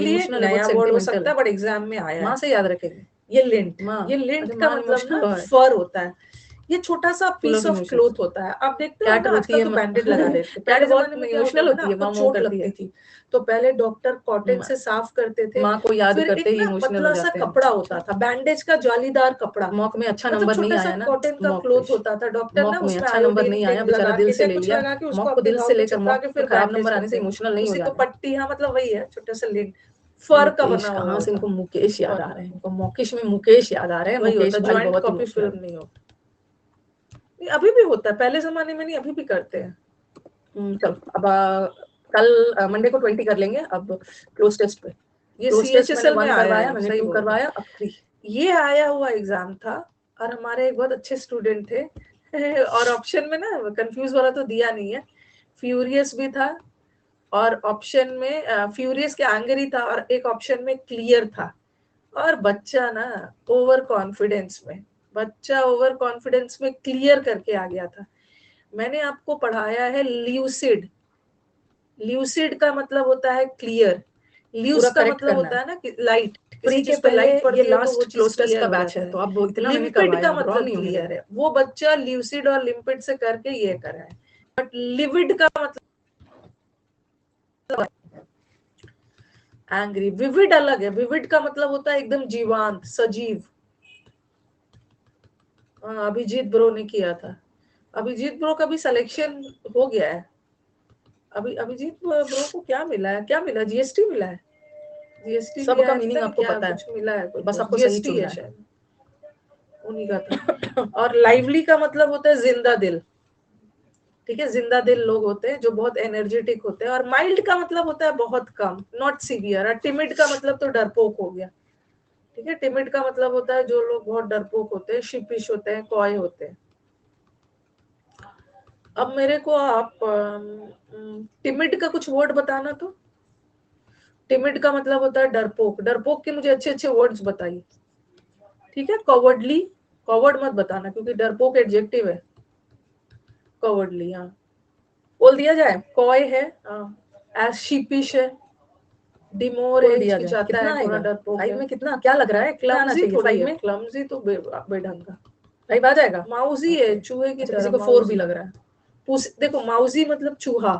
लिए इमोशनल है, नया बहुत वर्ड हो सेंटिमेंटल सकता है। है, बट एग्जाम में आया माँ है। से याद रखेंगे। ये लिंट, माँ, ये लिंट अच्छा का माँ मतलब इमोशनल ना है। फर होता है। ये छोटा सा full piece of of emotions. Cloth होता है। आप देखते हो कैट ना, रोती आजकल है तो माँ बैंडेड लगा देते थे। कैट पहले बहुत जमाने में क्या इमोशनल होता था ना, होती है, आपको माँ मोम चोट करती लगती है। थी तो पहले डॉक्टर कॉटन माँ से साफ करते थे, माँ को याद फिर करते एक ही ना इमोशनल हो पतला सा जाते हैं। कपड़ा होता था, बैंडेज का जालीदार कपड़ा, मॉक में अच्छा मतलब नंबर नहीं छोटा सा आया ना, कॉटन का मॉक क्लोथ होता था। डॉक्टर ना मॉक में उसमें अच्छा नंबर आयोडीन नहीं आया, टेप बेचारा लगा दिल के से या ले कुछ लिया। लगा के उसको मॉक को आपके दिल घाव से पे लेकर चिपका मॉक के पे फिर खराब बैंडेज नंबर आने से करते हैं। इमोशनल नहीं हो उसी को जाना। पट्टी, हाँ मतलब वही है, छोटा सा लिंट, फर का मुकेश, बना हुआ कहाँ से होता इनको मुकेश याद फर आ का, रहे हैं, इनको मॉकिश में मुकेश याद आ रहे हैं। वही होता मुकेश है, भाई ज्वाइंट बहुत कॉपी इमोशनल। फिल्म नहीं होता। नहीं, अभी भी होता है, पहले जमाने में नहीं, अभी भी करते हैं। चलो अब कल मंडे को 20 कर लेंगे। अब क्लोज टेस्ट पे ये क्लोज टेस्ट CHSL में करवाया, आया, मैंने सही 2 बोल रहे करवाया, अब 3। ये आया हुआ एग्जाम था और हमारे एक बहुत अच्छे स्टूडेंट थे और ऑप्शन में ना कंफ्यूज वाला तो दिया नहीं है, फ्यूरियस भी था और ऑप्शन में फ्यूरियस के एंगर ही था और एक ऑप्शन में क्लियर था। और बच्चा ना ओवर कॉन्फिडेंस में क्लियर करके आ गया था। मैंने आपको पढ़ाया है ल्यूसिड। ल्यूसिड का मतलब होता है क्लियर, ल्यूस पूरा का करेक्ट मतलब करना होता है ना कि लाइट, प्री किसी के चीज पे पहले लाइट ये पड़ती है तो वो लास्ट चीज क्लोज टेस्ट क्लियर का हो बैच जाता है, तो अब वो इतना मैंने लिम्पिड करवाया, का अब रॉन्ग मतलब नहीं होंगे। क्लियर है, वो बच्चा ल्यूसिड और लिम्पिड से करके ये करा है। बट लिविड का मतलब एंग्री। विविड अलग है, विविड का मतलब होता है एकदम जीवांत, सजीव। अभिजीत ब्रो ने किया था, अभिजीत ब्रो का भी सिलेक्शन हो गया है। अभिजीत ब्रो को क्या मिला है, GST मिला है, GST सब लिया का है, मीनिंग पता नहीं आपको क्या पता है, कुछ मिला है, कुछ बस आपको सही GST चुनना है है। शायद, उन्हीं का था। और लाइवली का मतलब होता है जिंदा दिल, ठीक है, जिंदा दिल लोग होते हैं जो बहुत एनर्जेटिक होते हैं। और माइल्ड का मतलब होता है बहुत कम, नॉट सीवियर। और टिमिड का मतलब तो डरपोक हो गया, ठीक है, टिमिड का मतलब होता है जो लोग बहुत डरपोक होते हैं, शिपिश होते हैं, कॉय होते हैं। अब मेरे को आप टिमिड का कुछ वर्ड बताना। तो टिमिड का मतलब होता है डरपोक, डरपोक के मुझे अच्छे अच्छे वर्ड्स बताइए, ठीक है। कॉवर्डली, कॉवर्ड मत बताना क्योंकि डरपोक एडजेक्टिव है। कॉवर्डली, हाँ बोल दिया जाए। कॉय है, एज शीपिश है, डिमोर बोल है, दिया जाए। हिचकिचाता कितना है, थोड़ा आएगा डरपोक 5 है। में? कितना क्या लग रहा है, कितना आना क्लमजी चाहिए थोड़ी 5 है, में? क्लमजी तो बेढंग का। 5 आ जाएगा? माउजी है, चूहे की अच्छा, तरह किसी को 4 भी माउजी। लग रहा है। देखो माउजी मतलब चूहा,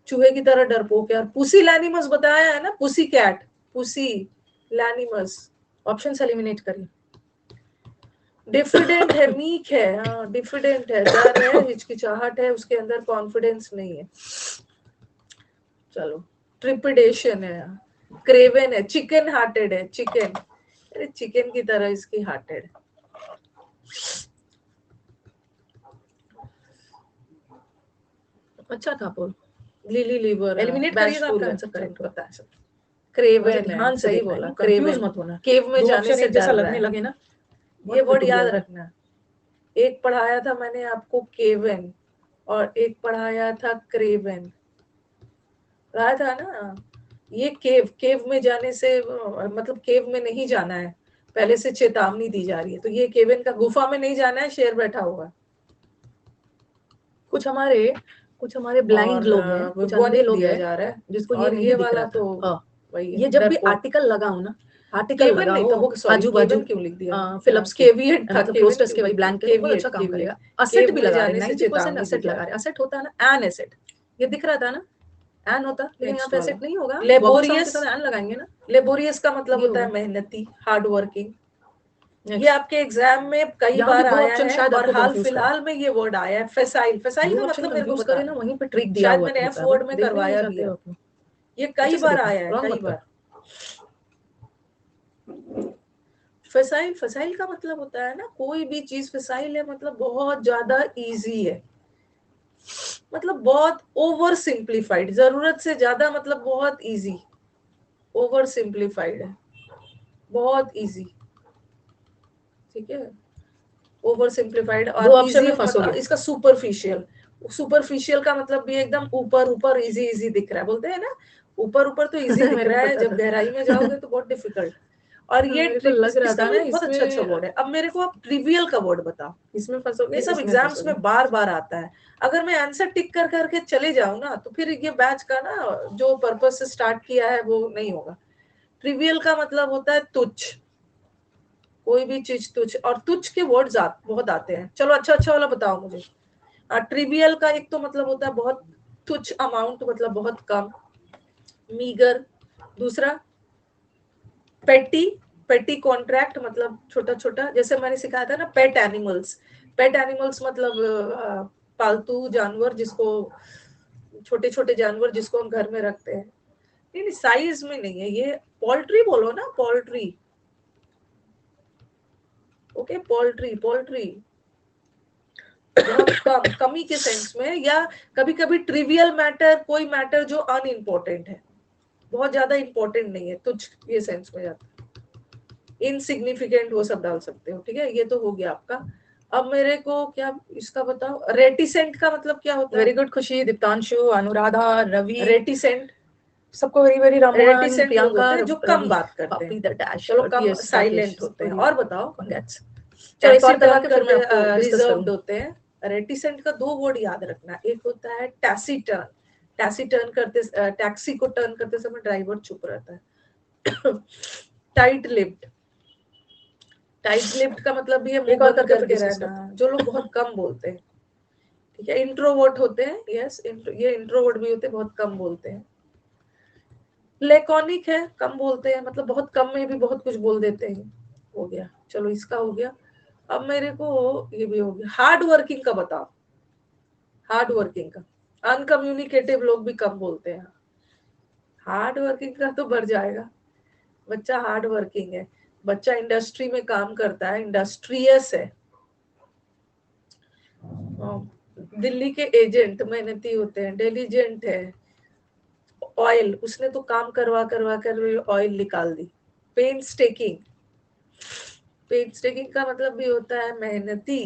चूहे की तरह डरपोक है। और पुसी लैनिमस बताया है ना, पुसी कैट, पुसी लैनिमस। ऑप्शन से एलिमिनेट करिए। डिफिडेंट है, मीक है, हाँ डिफिडेंट है, डर है, हिचकिचाहट है, उसके अंदर कॉन्फिडेंस नहीं है। चलो, ट्रिपिडेशन है, क्रेवन है, चिकन हार्टेड है, चिकन, अरे चिकन की तरह इसकी हार्टेड। अच्छा था पोल, लिली लीवर, एलिमिनेट करिएगा, आपका आंसर करेक्ट होता है। मुझे क्रेवन है, ध्यान से सही देखना है बोला, ना, कंफ्यूज क्रेवन। मत होना। केव में 2 जाने ऑप्शन से एक जैसा डर रहा लगने है, लगे ना, ये बहुत वर्ड पिटूक याद जाता है। रखना। एक पढ़ाया था मैंने आपको केवन और एक पढ़ाया था क्रेवन, पढ़ाया था ना। ये केव में जाने से मतलब केव में नहीं जाना है, पहले से चेतावनी दी जा रही है। तो ये केवन का, गुफा में नहीं जाना है, शेर बैठा होगा। कुछ हमारे ब्लाइंड लोग हैं, कुछ अंधे वार्निंग लोग दिया हैं जा रहा है। जिसको ये और नहीं ये दिख वाला रहा तो था। हाँ, वही है, ये जब भी डरपोक। आर्टिकल लगा हो ना, आर्टिकल केवन लगा नहीं था हो वो, सॉरी आजू बाजू, केवन क्यों लिख दिया, फिलिप्स केविएट था, मतलब केवन क्लोज टेस्ट क्यों के भाई लिख दिया, ब्लैंक है तो बहुत अच्छा काम केविएट। करेगा। असेट केव भी में लगा रहे, जाने से 90% चेतावनी दी असेट जा लगा रही रहे। असेट होता है ना एन एसेट, ये दिख रहा था ना, एन होता, लेकिन यहाँ नेक्स्ट पे वाला, एसेट नहीं होगा, वर्बल लेबोरियस। के साथ एन लगाएंगे ना, लेबोरियस का मतलब ये होता होगा। है मेहनती, हार्ड वर्किंग। ये नेक्स्ट, आपके एग्जाम में कई यहाँ भी बार 2 आया ऑप्शन है शायद और आपको हाल कंफ्यूज करे, फिलहाल में ये वर्ड आया है, फेसाइल। फेसाइल 2 का ऑप्शन मतलब मेरे को कंफ्यूज करे बताना, ना, वहीं पे ट्रिक दिया शायद हुआ मैंने होता एफ है, वर्ड बट में देखने नहीं करवाया भी चाहते हो है। अपने। ये कई अच्छे से बार देखना, आया है, रॉन्ग कई मत बार। फेसाइल, फेसाइल का मतलब होता है ना, कोई भी चीज फेसाइल है मतलब बहुत ज्यादा इजी है, मतलब बहुत ओवर सिंप्लीफाइड, जरूरत से ज्यादा, मतलब बहुत इजी, ओवर सिंप्लीफाइड है, बहुत इजी, ठीक है, ओवर सिंप्लीफाइड। 2 और ऑप्शन इजी में मतलब फंसोगे। इसका सुपरफिशियल, सुपरफिशियल का मतलब भी एकदम ऊपर ऊपर इजी इजी दिख रहा है, बोलते हैं ना ऊपर ऊपर तो इजी दिख मेरे को रहा है, पता जब था गहराई में जाओगे तो बहुत डिफिकल्ट। और ये मेरे को लग रहा इसका था भी ना बहुत अच्छा अच्छा इसमें, वर्ड है। अब मेरे को आप ट्रिवियल का वर्ड बताओ, इसमें फंसोगे, ये सब इसमें एग्जाम्स फंसोगे। में बार बार आता है। अगर मैं आंसर टिक कर करके चले जाऊं ना तो फिर ये बैच का ना जो पर्पस से स्टार्ट किया है वो नहीं होगा। ट्रिवियल का मतलब होता है तुच्छ, कोई भी चीज तुच्छ, और तुच्छ के वर्ड्स बहुत आते हैं। चलो अच्छा अच्छा वाला बताओ मुझे। ट्रिवियल का एक तो मतलब होता है बहुत तुच्छ, अमाउंट मतलब बहुत कम, मीगर। दूसरा पेटी, पेटी कॉन्ट्रैक्ट मतलब छोटा छोटा, जैसे मैंने सिखाया था ना पेट एनिमल्स। पेट एनिमल्स मतलब पालतू जानवर, जिसको छोटे छोटे जानवर जिसको हम घर में रखते हैं। नहीं नहीं, साइज में नहीं है ये, पोल्ट्री बोलो ना, पोल्ट्री, ओके, पोल्ट्री, पोल्ट्री बहुत कमी के सेंस में, या कभी कभी ट्रिवियल मैटर, कोई मैटर जो अनइम्पोर्टेंट है, बहुत ज्यादा इंपॉर्टेंट नहीं है, तुझ ये सेंस में जाता है। इनसिग्निफिकेंट वो सब डाल सकते हो, ठीक है। ये तो हो गया आपका। अब मेरे को क्या इसका बताओ, रेटिसेंट का मतलब क्या होता है? वेरी गुड खुशी, दीप्तांशु, अनुराधा, रवि, रेटिसेंट, सबको वेरी वेरी राममोहन, रेटिसेंट लोग प्रियंका, होते हैं जो कम बात करते पपी हैं, द डैश, चलो कम yes, साइलेंट Rakesh, होते हैं। very और बताओ, congrats। चलो एक और करा के फिर मैं आपको डिस्कस रिजर्व्ड करूंगा। होते हैं। रेटिसेंट का 2 वर्ड याद रखना, एक होता है टैसीटर्न, टैसी टर्न करते, टैक्सी को टर्न करते समय ड्राइवर चुप रहता है। टाइट लिप्ड, टाइट लिप्ड का मतलब भी है मुंह एक और बंद करके फिर करके डिस्कस रहना, जो लोग बहुत कम बोलते हैं, ठीक है। इंट्रोवर्ट होते हैं, यस, ये इंट्रोवर्ट भी होते हैं, बहुत कम बोलते हैं। लेकॉनिक है, कम बोलते हैं, मतलब बहुत कम में भी बहुत कुछ बोल देते हैं, हो गया। चलो इसका हो गया। अब मेरे को ये भी हो गया। हार्ड वर्किंग का बताओ, हार्ड वर्किंग का। अनकम्युनिकेटिव लोग भी कम बोलते हैं। हार्ड वर्किंग का तो बढ़ जाएगा, बच्चा हार्ड वर्किंग है, बच्चा इंडस्ट्री में काम करता है, इंडस्ट्रियस है। दिल्ली के एजेंट मेहनती होते हैं, डिलीजेंट है। ऑयल, उसने तो काम करवा करवा कर ऑयल निकाल दी। पेनस्टेकिंग, पेनस्टेकिंग का मतलब भी होता है मेहनती।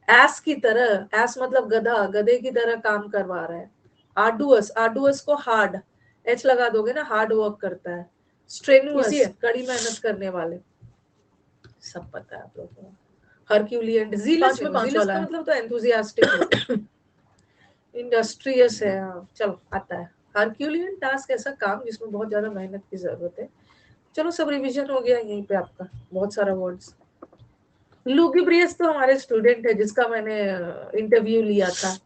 एस की तरह, एस मतलब गधा, गधे की तरह काम करवा रहा है। आर्डुअस, आर्डुअस को हार्ड, एच लगा दोगे ना, हार्ड वर्क करता है। स्ट्रेनुअस, कड़ी मेहनत करने वाले, सब पता है आप लोगों को। हरक्यूलियन, जीलस, जीलस का मतलब तो एंथुसियास्टिक, इंडस्ट्रियस है। चलो आता है। हरक्यूलियन टास्क, ऐसा काम जिसमें बहुत ज्यादा मेहनत की जरूरत है। चलो सब रिवीजन हो गया यहीं पे आपका, बहुत सारा वर्ड्स। लुगिब्रियस तो हमारे स्टूडेंट है, जिसका मैंने इंटरव्यू लिया था,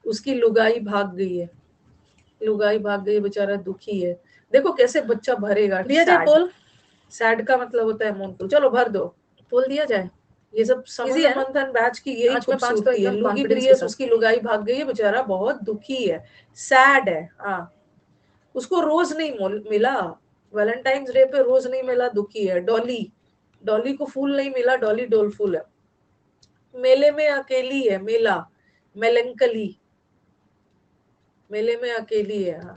उसकी लुगाई भाग गई है, लुगाई भाग गई, बेचारा दुखी है। देखो कैसे बच्चा भरेगा। दिया जाए पोल, सैड का मतलब होता है मोनफुल, चलो भर दो, पोल दिया जाए। ये सब समुद्र मंथन बैच की यही खूबसूरती है। लुगिब्रियस, उसकी लुगाई भाग गई है, बेचारा बहुत दुखी है, सैड है। हाँ, उसको रोज नहीं मिला, वैलेंटाइंस डे पे रोज नहीं मिला, दुखी है। डॉली, डॉली को फूल नहीं मिला, डॉली डोलफुल है। मेले में अकेली है, मेला, मेलेंकली, मेले में अकेली है। हाँ,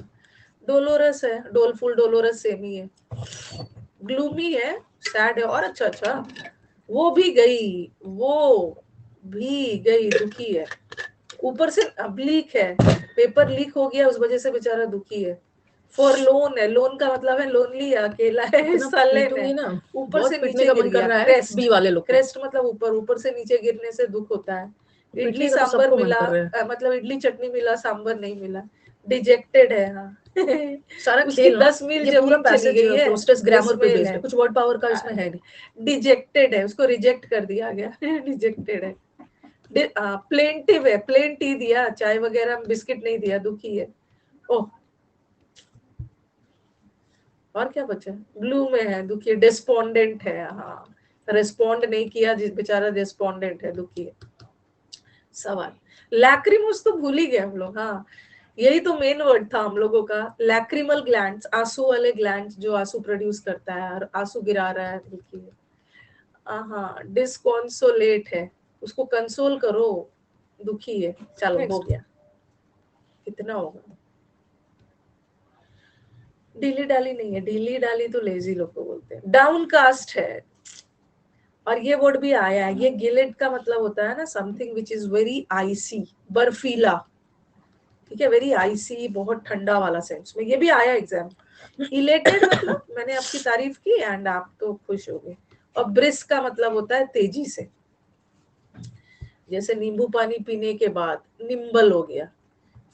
डोलोरस है, डोलफुल डोलोरस सेम ही है। ग्लूमी है, सैड है। और अच्छा अच्छा, वो भी गई, वो भी गई, दुखी है। ऊपर से ब्लीक है, पेपर लीक हो गया, उस वजह से बेचारा दुखी है। फॉरलोन है, लोन का मतलब है लोनली है, अकेला है। सलेन है, ऊपर से नीचे गिर गया। क्रेस्ट, बी वाले लोग, क्रेस्ट मतलब ऊपर, ऊपर से नीचे गिरने से दुख होता है। इडली सांबर मिला, मतलब इडली चटनी मिला, सांबर नहीं मिला। डिजेक्टेड है। हाँ, सारा खेल 10 मील जमीन चली गई है, ग्रामर पे बेस्ड है, कुछ वर्ड पावर का इसमें है नहीं। डिजेक्टेड है, उसको रिजेक्ट कर दिया गया। डिजेक्टेड है। प्लेंटिव है, प्लेन टी दिया, चाय वगैरह बिस्किट नहीं दिया, दुखी है। ओह, और क्या बचा? ब्लू में है, दुखी है। डिस्पोंडेंट है, हाँ, रिस्पोंड नहीं किया, जिस बेचारा डिस्पोंडेंट है, दुखी है। सवाल, लैक्रिमोस तो भूल ही गए हम लोग। हाँ, यही तो मेन वर्ड था हम लोगों का। लैक्रिमल ग्लैंड्स, आंसू वाले ग्लैंड्स, जो आंसू प्रोड्यूस करता है और आंसू गिरा रहा है, दुखी है। हाँ, डिस्कॉन्सोलेट है, उसको कंसोल करो, दुखी है। चलो हो गया, कितना होगा? ढीली डाली नहीं है, ढीली डाली तो लेजी लोग को बोलते हैं। डाउनकास्ट है, और ये वर्ड भी आया है। ये गिलेट का मतलब होता है ना, समथिंग विच इज वेरी आइसी, बर्फीला, ठीक है, वेरी आइसी, बहुत ठंडा वाला सेंस में। ये भी आया एग्जाम। इलेटेड मतलब मैंने आपकी तारीफ की एंड आप तो खुश हो गए। और ब्रिस्क का मतलब होता है तेजी से, जैसे नींबू पानी पीने के बाद निम्बल हो गया।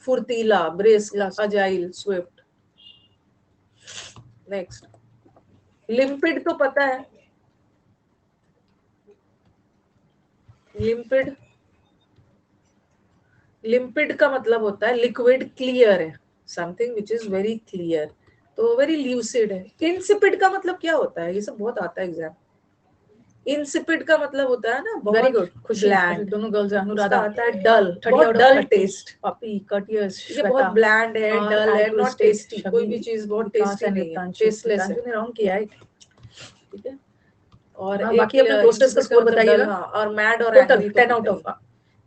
फुर्तीला, ब्रिस्क, अजाइल, स्विफ्ट। नेक्स्ट, लिम्पिड तो पता है, लिम्पिड, लिम्पिड का मतलब होता है लिक्विड, क्लियर है, something which is very clear, तो वेरी ल्यूसिड है। इंसिपिड का मतलब क्या होता है? ये सब बहुत आता है एग्जाम। इंसिपिड का मतलब होता है ना बहुत ब्लैंड, दोनों गर्ल्स हैं। अनुराधा आता है डल, बहुत डल टेस्ट। पपी, कटियस, ये बहुत ब्लैंड है, डल है, नॉट टेस्टी, कोई भी चीज बहुत टेस्टी नहीं है, टेस्टलेस है। राउंड किया है, ठीक है। और बाकी अपने प्रोस्टेस का स्कोर बताइएगा। और मैड और एंग्री 10 आउट ऑफ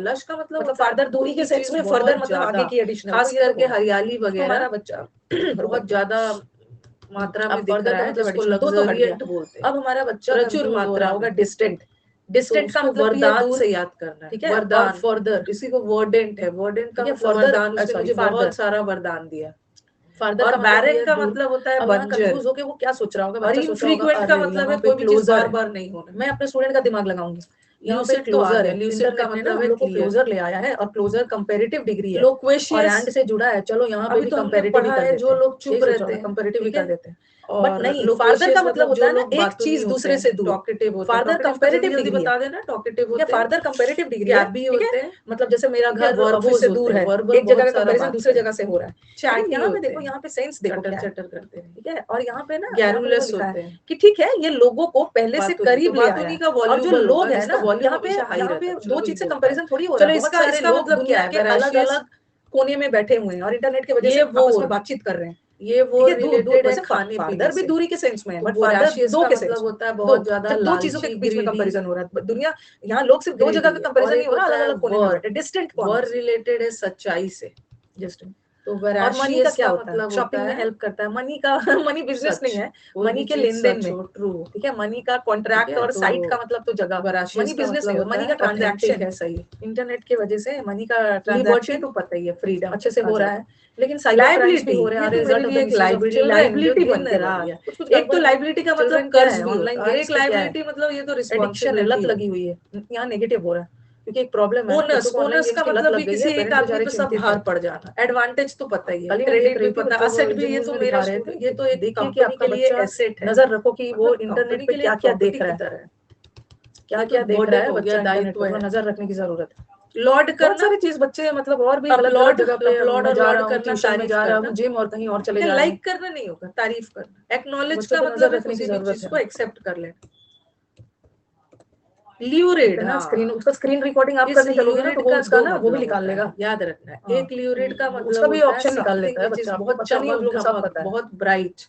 लश का मतलब मतलब होता है फादर दूरी के कोई सेंस में चीज फर्दर बहुत मतलब आगे ज्यादा, की एडिशनल, खास तो ये तो करके हुआ। हरियाली तो वगैरह हमारा बच्चा बहुत ज्यादा मात्रा में अब दिख फर्दर रहा का है, मतलब जिसको एडिशनल, दो तो हट गया। लग्जरियंट बोलते हैं, अब हमारा बच्चा प्रचुर कंफ्यूज हो मात्रा रहा होगा में। डिस्टेंट, तो डिस्टेंट का उसको मतलब भी है वरदान दूर, से याद करना है, ठीक है, और वरदान, फर्दर, इसी को वर्डेंट है, वर्डेंट का ठीक है, मतलब फर्दर वरदान, उसने सॉरी मुझे फादर, बहुत सारा वरदान दिया। फादर और का मतलब भी बैरन है का दूर। मतलब होता है अब यहाँ बंजर, कंफ्यूज होके वो क्या सोच रहा होगा, और बच्चा सोच रहा होगा इनफ्रीक्वेंट का अरे मतलब है यहाँ पे कोई भी चीज क्लोजर बार है, बार नहीं होना। मैं अपने स्टूडेंट का दिमाग लगाऊंगी, यहाँ पे ल्यूसिड तो आ क्लोजर गया, है, ल्यूसिड इंटरनेट का ने ना मतलब हम है लोग को क्लियर। क्लोजर ले आया है, और क्लोजर कंपैरेटिव डिग्री है और लोक्वेशियस एंड से जुड़ा है, चलो यहाँ पे अभी भी तो हमने कंपैरेटिव ही पढ़ा कर है, देते जो हैं, लोग चुप यही सोचा रहते होगा, हैं, कंपैरेटिव ही ठीक कर है। देते हैं। बट और नहीं, फार्दर लोक्वेशियस का मतलब जो होता है ना लोग एक बातूनी चीज होते दूसरे हैं, से दूर, टॉकेटिव होते हैं, फार्दर टॉकेटिव का कंपैरेटिव जल्दी डिग्री है, बता देना, टॉकेटिव ठीक है, होते हैं, फार्दर कंपैरेटिव डिग्री है, गैबी ठीक है, होते हैं, मतलब जैसे मेरा ठीक है, घर अबू वर्बोज से होते दूर हैं, है, वर्बल एक जगह बहुत का सारा कंपैरिजन बात दूसरे करें, जगह से हो रहा है, लेकिन चैटी यहाँ पे होते देखो, हैं, यहाँ पे सेंस देखो चटर क्या है, चटर करते हैं, ठीक है, और यहाँ पे ना, यहाँ पे देखो गैरुलस लिखा होते है हैं, कि ठीक है ये लोगों को पहले से बातूनी, तो करीब ले आया बातूनी है, का और जो वॉल्यूबल होगा लोग है जिसका ना, वॉल्यूम हमेशा हाई यहाँ रहता पे है, दो चलो चीज से बोलते हैं। कंपैरिजन थोड़ी हो रहा चलो है, बहुत इसका सारे इसका लोग मतलब क्या दुनिया है, के अलग वेराशियस, अलग कोने में बैठे हुए हैं और इंटरनेट की वजह से ये वो आपस में बातचीत कर रहे हैं, ये वो ठीक है, दूर दूर रिलेटेड है वैसे खाने पीने फादर भी से, दूरी के सेंस में है, तो बट फादर वोराशियस दो का के मतलब सेंस में, होता है दो, बहुत ज्यादा सिर्फ दो चीजों के लालची, बीच में ग्रीडी, कंपैरिजन हो रहा है दुनिया, यहाँ लोग सिर्फ दो जगह ग्रीडी का है, और कंपैरिजन नहीं एक हो रहा, होता अलग है अलग कोने में वर, बैठे, डिस्टेंट वर कॉर्नर्स, रिलेटेड है सच्चाई से, जस्ट। तो और मनी का वेराशियस क्या का होता है, मतलब होता शॉपिंग में है हेल्प करता है, मनी का मनी बिजनेस नहीं सच, है, कोई मनी भी के चीज लेन देन सच में, हो, ट्रू, ठीक है, मनी का ठीक कॉन्ट्रैक्ट है, और तो साइट का मतलब तो जगह, वेराशियस मनी का बिजनेस मतलब नहीं है, होता मनी है का ऑथेंटिक ट्रांजैक्शन, है, सही, इंटरनेट की वजह से मनी का लिबर्टी ट्रांजैक्शन तो पता ही है, फ्रीडम अच्छे से हो रहा है, आजादी, लेकिन साइबर क्राइम्स भी लाइबिलिटी, हो रहे हैं, ये आर तो मेरे रिजल्ट ऑफ द लिए एक मिसयूज ऑफ लाइबिलिटी, चिल्ड्रन, जो लाइबिलिटी दिन बनकर आ रहा गया। कुछ कुछ एक तो गड़बड़ है, लाइबिलिटी का चिल्ड्रन मतलब क्या कर्ज है, भी ऑनलाइन होता है, गेम्स एक पे क्या है, लाइबिलिटी मतलब ये तो एडिक्शन है, लत रिस्पॉन्सिबिलिटी लगी है। हुई है, यहाँ नेगेटिव हो रहा है, क्योंकि एक प्रॉब्लम है ना, ओनस, बच्चों को ऑनलाइन ओनस गेम्स का की लत मतलब भी लग गई किसी है, एक पेरेंट्स आदमी बेचारे पे सब चिंतित भार है। पड़ जाना, एडवांटेज तो पता ही है, कल ही मैं देख क्रेडिट भी रही थी पता, बच्चों को, असेट जो भी, ये न्यूज तो में मेरा दिखा रहे थे स्टूडेंट, ये तो एक देखिए कि कंपनी आपका के लिए बच्चा, एसेट है, नजर रखो कि वो मतलब इंटरनेट कंपनी पे के लिए क्या एक क्या प्रॉपर्टी देख रहा की है, तरह है, क्या ये तो क्या देख रहा है बर्डन हो बच्चा गया, इंटरनेट दायित्व पे, थोड़ा है। नजर रखने की जरूरत है। लॉर्ड बहुत करना, सारी चीज बच्चे मतलब और भी गलत गलत अपलॉड, जगह पे, अपलॉड मैं और जा लॉर्ड रहा हूँ करना, ट्यूशन में, तारीफ जा रहा करना, हूँ जिम, और कहीं और चले ठीक है, जा रहे हैं, लाइक करना नहीं होगा, तारीफ करना, एक्नॉलेज बच्चों का पे नजर मतलब है रखने की किसी भी जरूरत चीज है। को एक्सेप्ट कर लेना। ल्यूरिड, इतना स्क्रीन, हाँ, उसका स्क्रीन रिकॉर्डिंग आप इस करने चलोगे ना तो ल्यूरिड वो का उसका दो ना वो भी मतलब निकाल होता है, लेगा, याद रखना है, हाँ, एक ल्यूरिड का उसका मतलब भी होता है ऑप्शन निकाल समथिंग लेता है विच इज बच्चा, आपको बहुत पता नहीं, उन चमक लोगों को सब धमक, पता है, बहुत ब्राइट,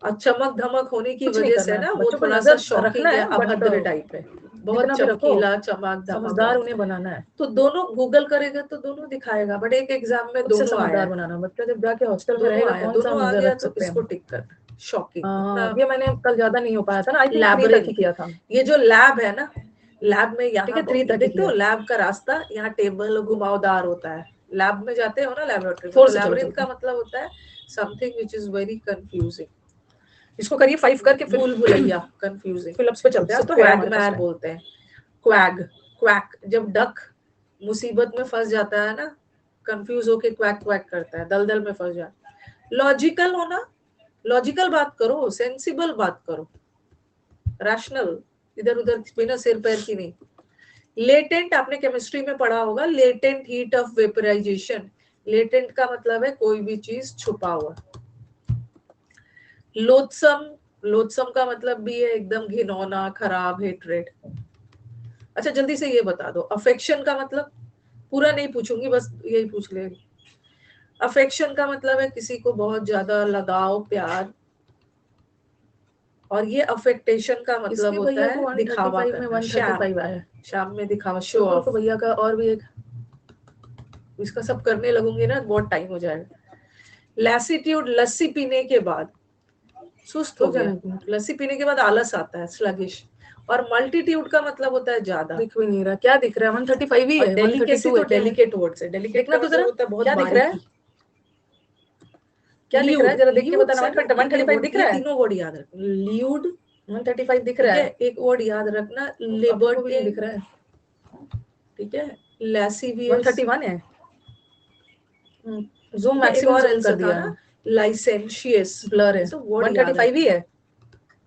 और चमक धमक होने की कुछ नहीं वजह करना से है, ना वो बच्चों पे थोड़ा सा नजर रखना शॉकिंग है, है, बट अभद्र टाइप है, बहुत इतना भी रखो, चमकीला, चमक धमक समझदार वाला, उन्हें बनाना है, तो दोनों गूगल करेगा तो दोनों दिखाएगा, बट एक एग्जाम में खुद से दोनों आया समझदार है, बनाना, बच्चा जब जाके हॉस्टल में दोनों रहेगा आया, कौन सा दोनों आ नजर गया रख तो सकते हैं इसको हम। टिक करना, शॉकिंग इतना। ये मैंने कल ज्यादा नहीं हो पाया था ना, आई थिंक 3 तक ही लैबरिंथ, किया था, ये जो लैब है ना, लैब में ठीक यहाँ है, 3 तक ही देखते हो किया, लैब का रास्ता, यहाँ टेबल घुमावदार होता है, लैब में जाते हो ना लेबोरेटरी में, 4 तो से चलो लैबरिंथ चलो, का मतलब होता है something which is very confusing, इसको करिए 5 करके फिर भूल भुलैया, कंफ्यूजिंग, फिलअप्स पे चलते हैं, जिसे अब तो है हमारे पास क्वैगमायर टाइम। बोलते हैं, क्वैग, क्वैक, जब डक मुसीबत में फंस जाता है ना, कंफ्यूज होके क्वैक क्वैक करता है, दलदल में फंस जाता है, लॉजिकल होना, लॉजिकल बात करो, सेंसिबल बात करो, रैशनल, इधर उधर बिना सिर पैर की नहीं। लेटेंट, आपने केमिस्ट्री में पढ़ा होगा, latent heat of vaporisation, latent का मतलब है कोई भी चीज छुपा हुआ। लोथसम, लोथसम का मतलब भी है एकदम घिनौना, खराब, हेट्रेड। अच्छा जल्दी से ये बता दो, अफेक्शन का मतलब, पूरा नहीं पूछूंगी, बस यही पूछ ले। अफेक्शन का मतलब है किसी को बहुत ज्यादा लगाव, प्यार, और ये अफेक्टेशन का मतलब इसके होता भैया को है दिखावा 135 में करना, शाम, 135 आया है, शाम में दिखावा, शो रुको ऑफ, रुको भैया का और भी एक, इसका सब करने लगूंगी ना बहुत टाइम हो जाएगा। लैसिट्यूड, लस्सी पीने के बाद सुस्त हो रुक गया, जाने की, लस्सी पीने के बाद आलस आता है, स्लगिश, और मल्टीट्यूड का मतलब होता है ज्यादा, दिख भी नहीं रहा, क्या दिख रहा है, 135 ही और है, डेलिकेसी 132 है, तो क्या है, डेलिकेट वर्ड से, डेलिकेट देखना का तो मतलब जरा होता है बहुत क्या दिख रहा है, बारीकी, क्या दिख रहा है, ल्यूड, जरा देख के ल्यूड बताना, से ना एक 135 वर्ड, दिख ये रहा है, तीनों वर्ड याद रखना, ल्यूड, 135 दिख ठीक रहा है, है, एक वर्ड याद रखना, पापा को भी नहीं लिबर्टिन, दिख रहा है, ठीक है, लैसिवियस, 131 है, जूम ठीक है, एक मैक्सिमम और जूम कर आंसर था दिया ना, है, लाइसेंशियस, ब्लर है, ये सब वर्ड याद 135 रखना, ही है,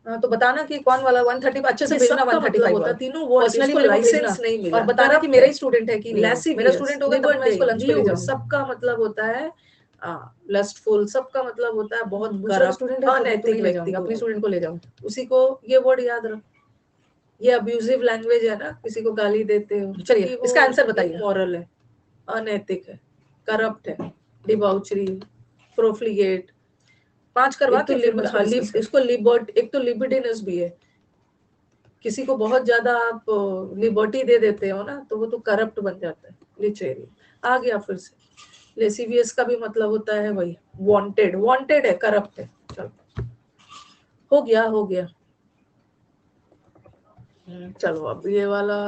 तो बताना कि कौन वाला 130, अच्छे से ये भेजना सबका मतलब 135 होता वाला, है, तीनों वर्ड्स, पर्सनली इसको मेरे को भेजना, लाइसेंस नहीं और मिला, बताना कि करप्ट मेरा है, ही स्टूडेंट है कि नहीं है, मेरा लैसिवियस, स्टूडेंट होगा तभी मैं इसको लिबर्टिन, लंच पे ले ल्यूड, जाऊंगी, सबका मतलब होता है लस्टफुल, सबका मतलब होता है बहुत दूसरा करप्ट, स्टूडेंट है तो नहीं अनैतिक ले व्यक्ति जाऊंगी, को अपनी बोलते स्टूडेंट को ले जाऊंगी, हैं। उसी को ये वर्ड याद रखो, ये अब्यूजिव लैंग्वेज है ना, किसी को गाली देते हो चलिए क्योंकि वो इसका आंसर बताइए, इमोरल है, अनैतिक है, करप्ट है, डिबाउचरी, प्रोफ्लिगेट, 5 करवा एक तो के फिर मैं इसको डिस्कस करती इसको लिबर्ट, एक तो लिबर्टिनस भी है, किसी को बहुत ज्यादा आप लिबर्टी दे देते हो ना तो वो तो करप्ट बन जाता है, लिटरेरी। आ गया फिर से, लेसिवियस का भी मतलब होता है वही, वांटेड, वांटेड है, करप्ट है, चलो हो गया, हो गया। चलो अब ये वाला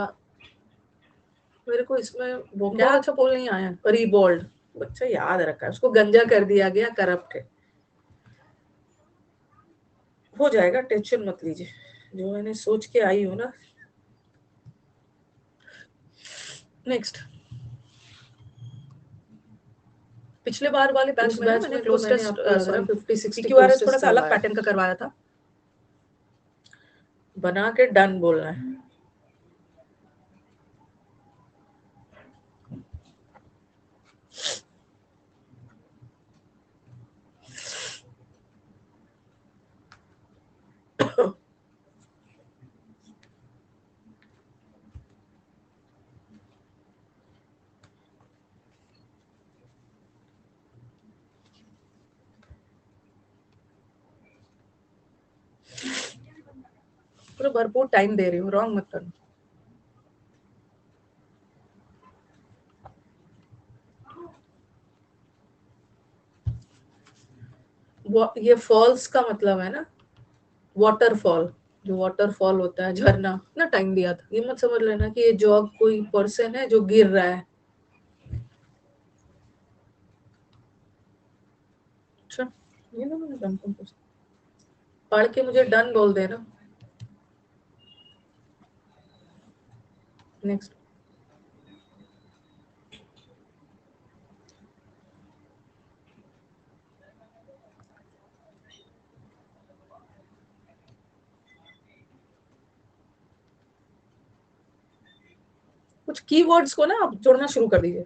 मेरे को इसमें वो बहुत क्या, अच्छा पोल नहीं आया, रिबोल्ड, बच्चा याद रखा है, उसको गंजा कर दिया गया, करप्ट है, हो जाएगा, टेंशन मत लीजिए, जो मैंने सोच के आई हूँ ना नेक्स्ट, पिछले बार वाले बैच में मैंने क्लोज टेस्ट 50-60 PQRS थोड़ा सा अलग पैटर्न का करवाया था। बना के डन बोलना है। पूरा भरपूर टाइम दे रही हूँ, रॉन्ग मत करना। ये फॉल्स का मतलब है ना वाटरफॉल, जो वाटरफॉल होता है, झरना ना, टाइम दिया था। ये मत समझ लेना कि ये जॉग कोई पर्सन है जो गिर रहा है। अच्छा, ये ना मैंने डन पढ़ के मुझे डन बोल देना। नेक्स्ट, कुछ कीवर्ड्स को ना आप जोड़ना शुरू कर दीजिए।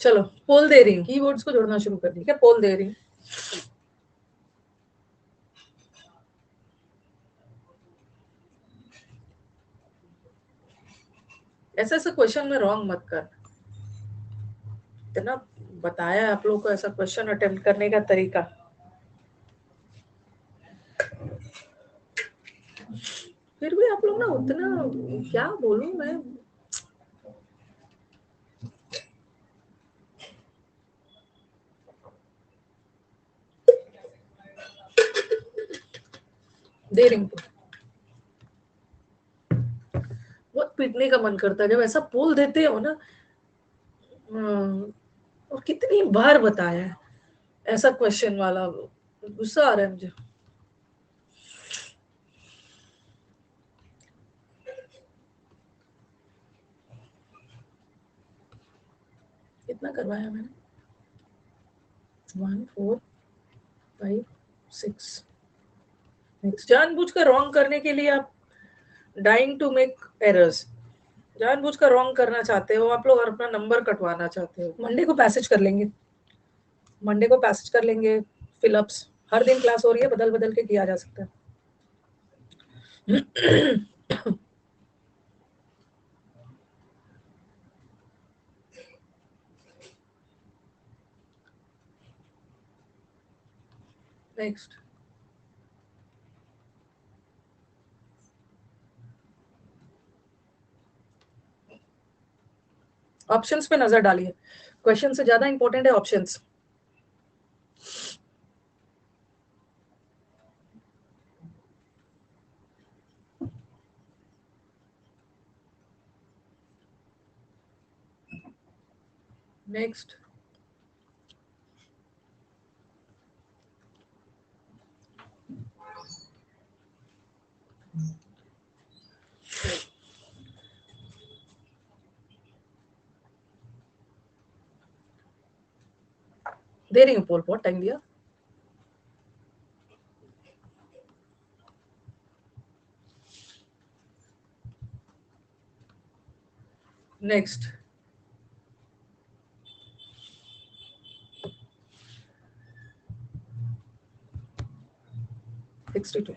चलो पोल दे रही हूँ, कीवर्ड्स को जोड़ना शुरू कर दीजिए। पोल दे रही हूँ। ऐसा ऐसा क्वेश्चन में रॉन्ग मत कर। इतना बताया आप लोगों को ऐसा क्वेश्चन अटेम्प्ट करने का तरीका। फिर भी आप लोग ना उतना, क्या बोलूं मैं, दे रही हूँ। बहुत पीटने का मन करता है जब ऐसा पोल देते हो ना। और कितनी बार बताया है ऐसा क्वेश्चन वाला, गुस्सा आ रहा है मुझे। कितना करवाया मैंने? 1 4 5 6। नेक्स्ट, जानबूझकर रॉन्ग करने के लिए आप डाइंग टू मेक एरर्स, जानबूझकर रॉन्ग करना चाहते हो आप लोग और अपना नंबर कटवाना चाहते हो। मंडे को पैसेज कर लेंगे, मंडे को पैसेज कर लेंगे। फिलअप्स हर दिन क्लास हो रही है, बदल बदल के किया जा सकता है। नेक्स्ट, ऑप्शंस पे नजर डालिए। क्वेश्चन से ज्यादा इंपॉर्टेंट है ऑप्शंस। नेक्स्ट, दे रही हूँ पोल, बहुत टाइम दिया। Next, sixty two.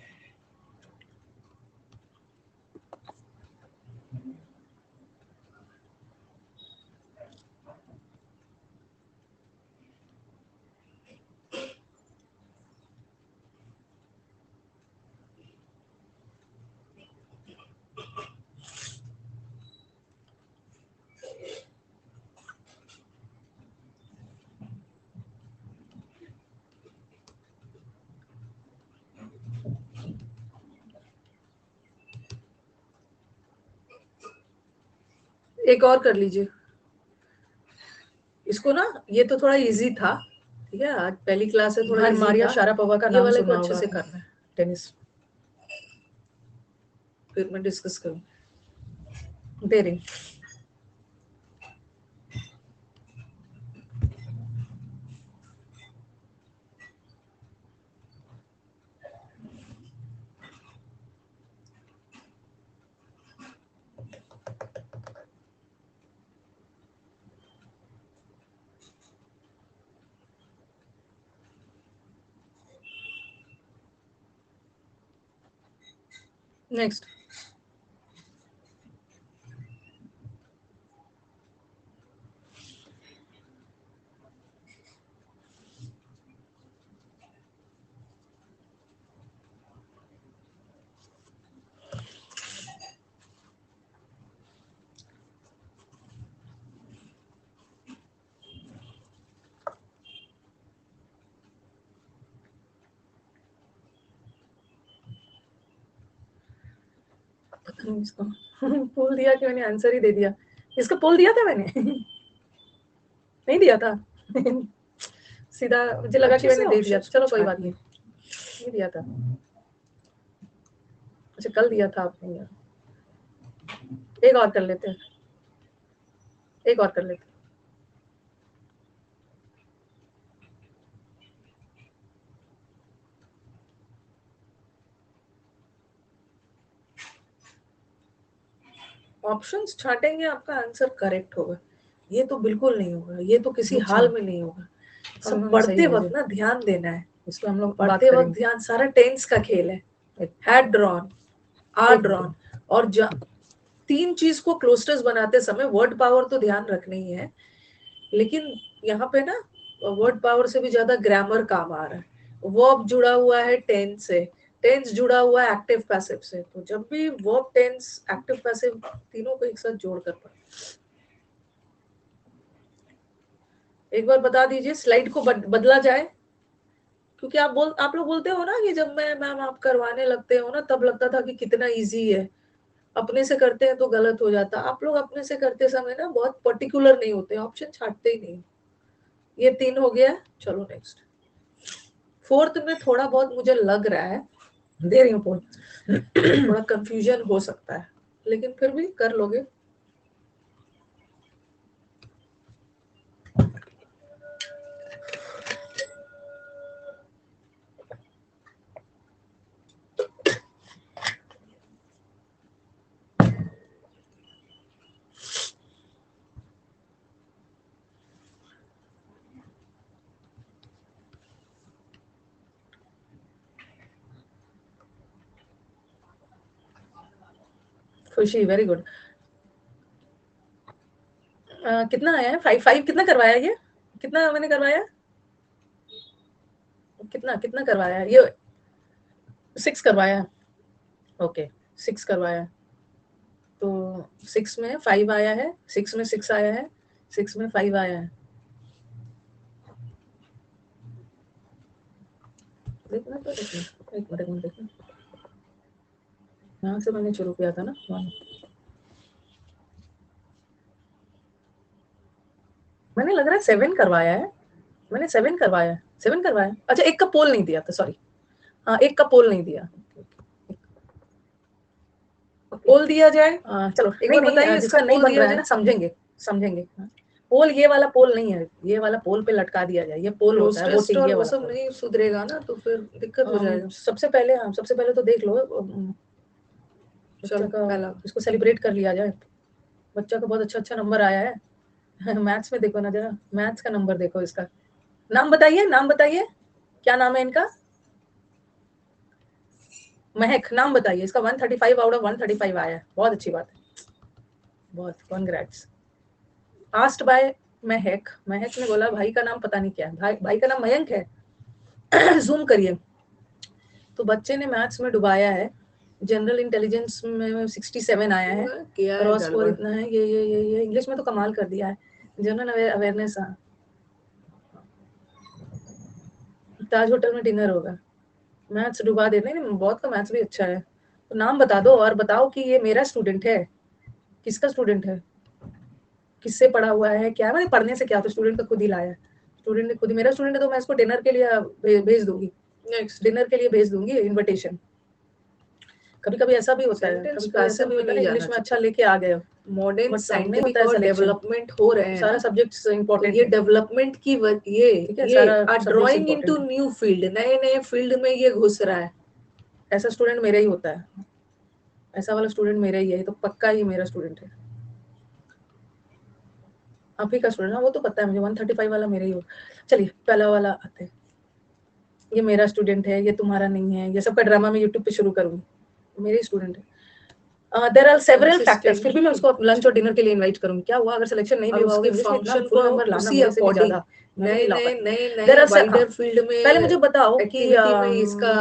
एक और कर लीजिए इसको ना, ये तो थोड़ा इजी था, ठीक है, आज पहली क्लास है, थोड़ा हाँ, easy मारिया था। शारापोवा का ये नाम वाले को सुना अच्छे होगा से आपने, करना है, टेनिस। फिर मैं डिस्कस करूँ। दे रही। नेक्स्ट, पता नहीं इसको पोल दिया कि मैंने आंसर ही दे दिया। इसको पोल दिया था मैंने नहीं दिया था सीधा मुझे लगा कि अच्छे से मैंने दे दिया। options चलो को कोई बात छाटिए। नहीं दिया था। अच्छा कल दिया था आपने यार। एक और कर लेते हैं, एक और कर लेते हैं। ऑप्शंस छाटेंगे, आपका आंसर करेक्ट होगा। ये तो बिल्कुल नहीं होगा, ये तो किसी अच्छा। हाल में नहीं होगा। सब उन्होंने पढ़ते सही वक्त भेजे। ना ध्यान देना है, इसको हम लोग बात पढ़ते वक्त करेंगे। ध्यान, सारा टेंस का खेल है। हैड ड्रॉन, आर एक ड्रॉन, और तीन चीज को क्लोस्टर्स बनाते समय वर्ड पावर तो ध्यान रखना ही है, लेकिन यहाँ पे ना वर्ड पावर से भी ज्यादा ग्रामर काम आ रहा है। वर्ब जुड़ा हुआ है टेंस से, टेंस जुड़ा हुआ है एक्टिव पैसिव से, तो जब भी वर्ब टेंस एक्टिव पैसिव तीनों को एक साथ जोड़कर पढ़। एक बार बता दीजिए स्लाइड को बदला जाए, क्योंकि आप लोग बोलते हो ना कि जब मैम आप करवाने लगते हो ना तब लगता था कि कितना इजी है, अपने से करते हैं तो गलत हो जाता। आप लोग अपने से करते समय ना बहुत पर्टिकुलर नहीं होते, ऑप्शन छाटते ही नहीं। ये 3 हो गया, चलो नेक्स्ट। फोर्थ में थोड़ा बहुत मुझे लग रहा है, दे रही हूँ पोल थोड़ा कंफ्यूजन हो सकता है, लेकिन फिर भी कर लोगे। खुशी वेरी गुड। कितना आया है? 5 कितना करवाया ये? कितना मैंने करवाया? कितना कितना करवाया ये? 6 करवाया। ओके 6 करवाया, तो 6 में 5 आया है, 6 में 6 आया है, 6 में 5 आया है। देखना तो देखना, एक मिनट देखना। यहाँ से मैंने शुरू किया था ना 1। मैंने लग रहा है 7 करवाया है, मैंने 7 करवाया, 7 करवाया। अच्छा एक का पोल नहीं दिया था, सॉरी। हाँ एक का पोल नहीं दिया। पोल दिया जाए, चलो एक बार बताइए जिसका इसका नहीं पोल बन दिया रहा है ना जाए। समझेंगे समझेंगे। पोल ये वाला पोल नहीं है, ये वाला पोल पे लटका दिया जाए, ये पोल होता है वो क्लोजटेस्ट और ये वो वाला सब पोल। नहीं सुधरेगा ना तो फिर दिक्कत हो जाएगा। सबसे पहले तो देख लो बच्चा चलो का, पहला इसको सेलिब्रेट कर लिया जाए। बच्चा का बहुत अच्छा नंबर आया है मैथ्स में देखो ना जरा, मैथ्स का नंबर देखो इसका। नाम बताइए, नाम बताइए, क्या नाम है इनका? महक, नाम बताइए इसका। 135 आउट ऑफ 135 आया है, बहुत अच्छी बात है, बहुत कॉन्ग्रेट्स। आस्क्ड बाय महक, महक ने बोला भाई का नाम पता नहीं क्या है, भाई का नाम मयंक है जूम करिए। तो बच्चे ने मैथ्स में डुबाया है, जनरल इंटेलिजेंस में 67 आया है, किया है क्रॉस स्कोर गड़बड़। इतना है, ये इंग्लिश में तो कमाल कर दिया है, जनरल अवेयरनेस। ताज होटल में डिनर होगा, मैथ्स डुबा देने। नहीं बहुत का मैथ्स भी अच्छा है। तो नाम बता दो और बताओ कि ये मेरा स्टूडेंट है, किसका स्टूडेंट है, किससे पढ़ा हुआ है, क्या है, मतलब पढ़ने से क्या, तो स्टूडेंट का खुद ही लाया है। स्टूडेंट ने खुद, मेरा स्टूडेंट है तो मैं इसको डिनर के लिए भेज दूंगी, नेक्स्ट डिनर के लिए भेज दूंगी इनविटेशन। कभी कभी ऐसा भी होता है, Sentence कभी कभी ऐसा passive भी में होता है नहीं इंग्लिश जाना में अच्छा लेके आ गए हो, मॉडर्न But नहीं साइंटिफिक होता है और selection। डेवलपमेंट हो रहे हैं सारा ना, सब्जेक्ट्स तो इंपॉर्टेंट ये है, डेवलपमेंट की ठीक है, ये सारा are subjects drawing important into है। न्यू फील्ड, नए नए फील्ड में ये घुस रहा है। ऐसा स्टूडेंट मेरा ही होता है, ऐसा वाला स्टूडेंट मेरा ही है, ये तो पक्का ही मेरा स्टूडेंट है। आप ही का स्टूडेंट, हाँ वो तो पता है मुझे, 135 वाला मेरा ही हो। चलिए पहला वाला आते हैं, ये मेरा स्टूडेंट है, ये तुम्हारा नहीं है, ये सबका ड्रामा मैं यूट्यूब पे शुरू करूंगी, मेरे ही स्टूडेंट है। देयर आर सेवरल फैक्टर्स, फिर भी मैं उसको लंच और डिनर के लिए इनवाइट करूंगी। क्या हुआ अगर सिलेक्शन नहीं भी और हुआ होगा, उसके इंग्लिश में इतना फंक्शन फुल को नंबर लाना उसी मेरे से भी अकॉर्डिंग ज्यादा, मैं भी नए नहीं ला नए पाती। नए There नए are se- वाइडर हाँ, फील्ड में पहले मुझे बताओ कि एक्टिविटी में इसका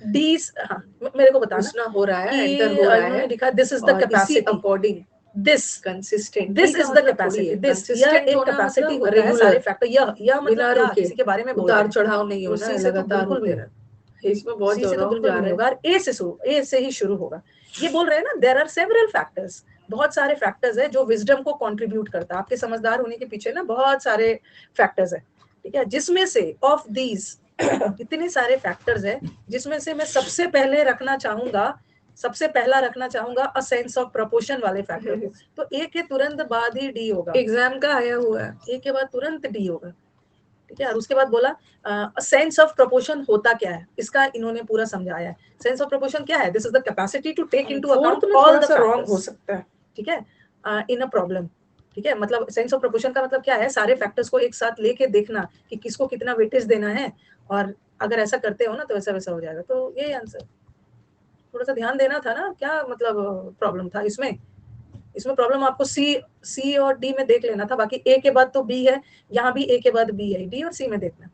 डीस, हाँ मेरे को बताना घुसना हो रहा है, कि एंटर हो रहा इन्होंने है, लिखा दिस इज द और इसी capacity, according this consistent this is the capacity, this यह कंसिस्टेंट एक होना कैपेसिटी मतलब होता है, सारे रेगुलर, फैक्टर, यह मतलब बिना क्या रुके, किसी के बारे में बोल रहे उतार हैं, चढ़ाव नहीं तो होना सी है, से तो लगातार बिल्कुल भी होते रहना। इसमें बहुत सी से तो ज्यादा बिल्कुल जा भी नहीं रहे होगा, और ए से ही शुरू होगा। ये बोल रहे हैं ना देयर आर सेवरल फैक्टर्स, बहुत सारे फैक्टर्स है जो विजडम को कंट्रीब्यूट करता है, आपके समझदार होने के पीछे ना बहुत सारे फैक्टर्स है, ठीक है, जिसमें से ऑफ दीज इतने सारे फैक्टर्स है, जिसमें से मैं सबसे पहले रखना चाहूंगा, सबसे पहला रखना चाहूंगा अ सेंस ऑफ प्रोपोर्शन वाले फैक्टर को। तो ए के तुरंत बाद ही डी होगा, एग्जाम का आया हुआ है, ए के बाद तुरंत डी होगा, ठीक है। और उसके बाद बोला सेंस ऑफ प्रोपोर्शन होता क्या है, इसका इन्होंने पूरा समझाया है। सेंस ऑफ प्रोपोर्शन क्या है, this is the capacity to take into account all the wrong हो फैक्टर्स, सकता है। ठीक है, इन अ प्रॉब्लम, ठीक है। मतलब सेंस ऑफ प्रोपोर्शन का मतलब क्या है, सारे फैक्टर्स को एक साथ लेके देखना कि किसको कितना वेटेज देना है, और अगर ऐसा करते हो ना तो वैसा वैसा हो जाएगा। तो ये आंसर, थोड़ा सा ध्यान देना था ना, क्या मतलब प्रॉब्लम था इसमें, इसमें प्रॉब्लम आपको सी और डी में देख लेना था, बाकी ए के बाद तो बी है, यहाँ भी ए के बाद बी है, डी और सी में देखना।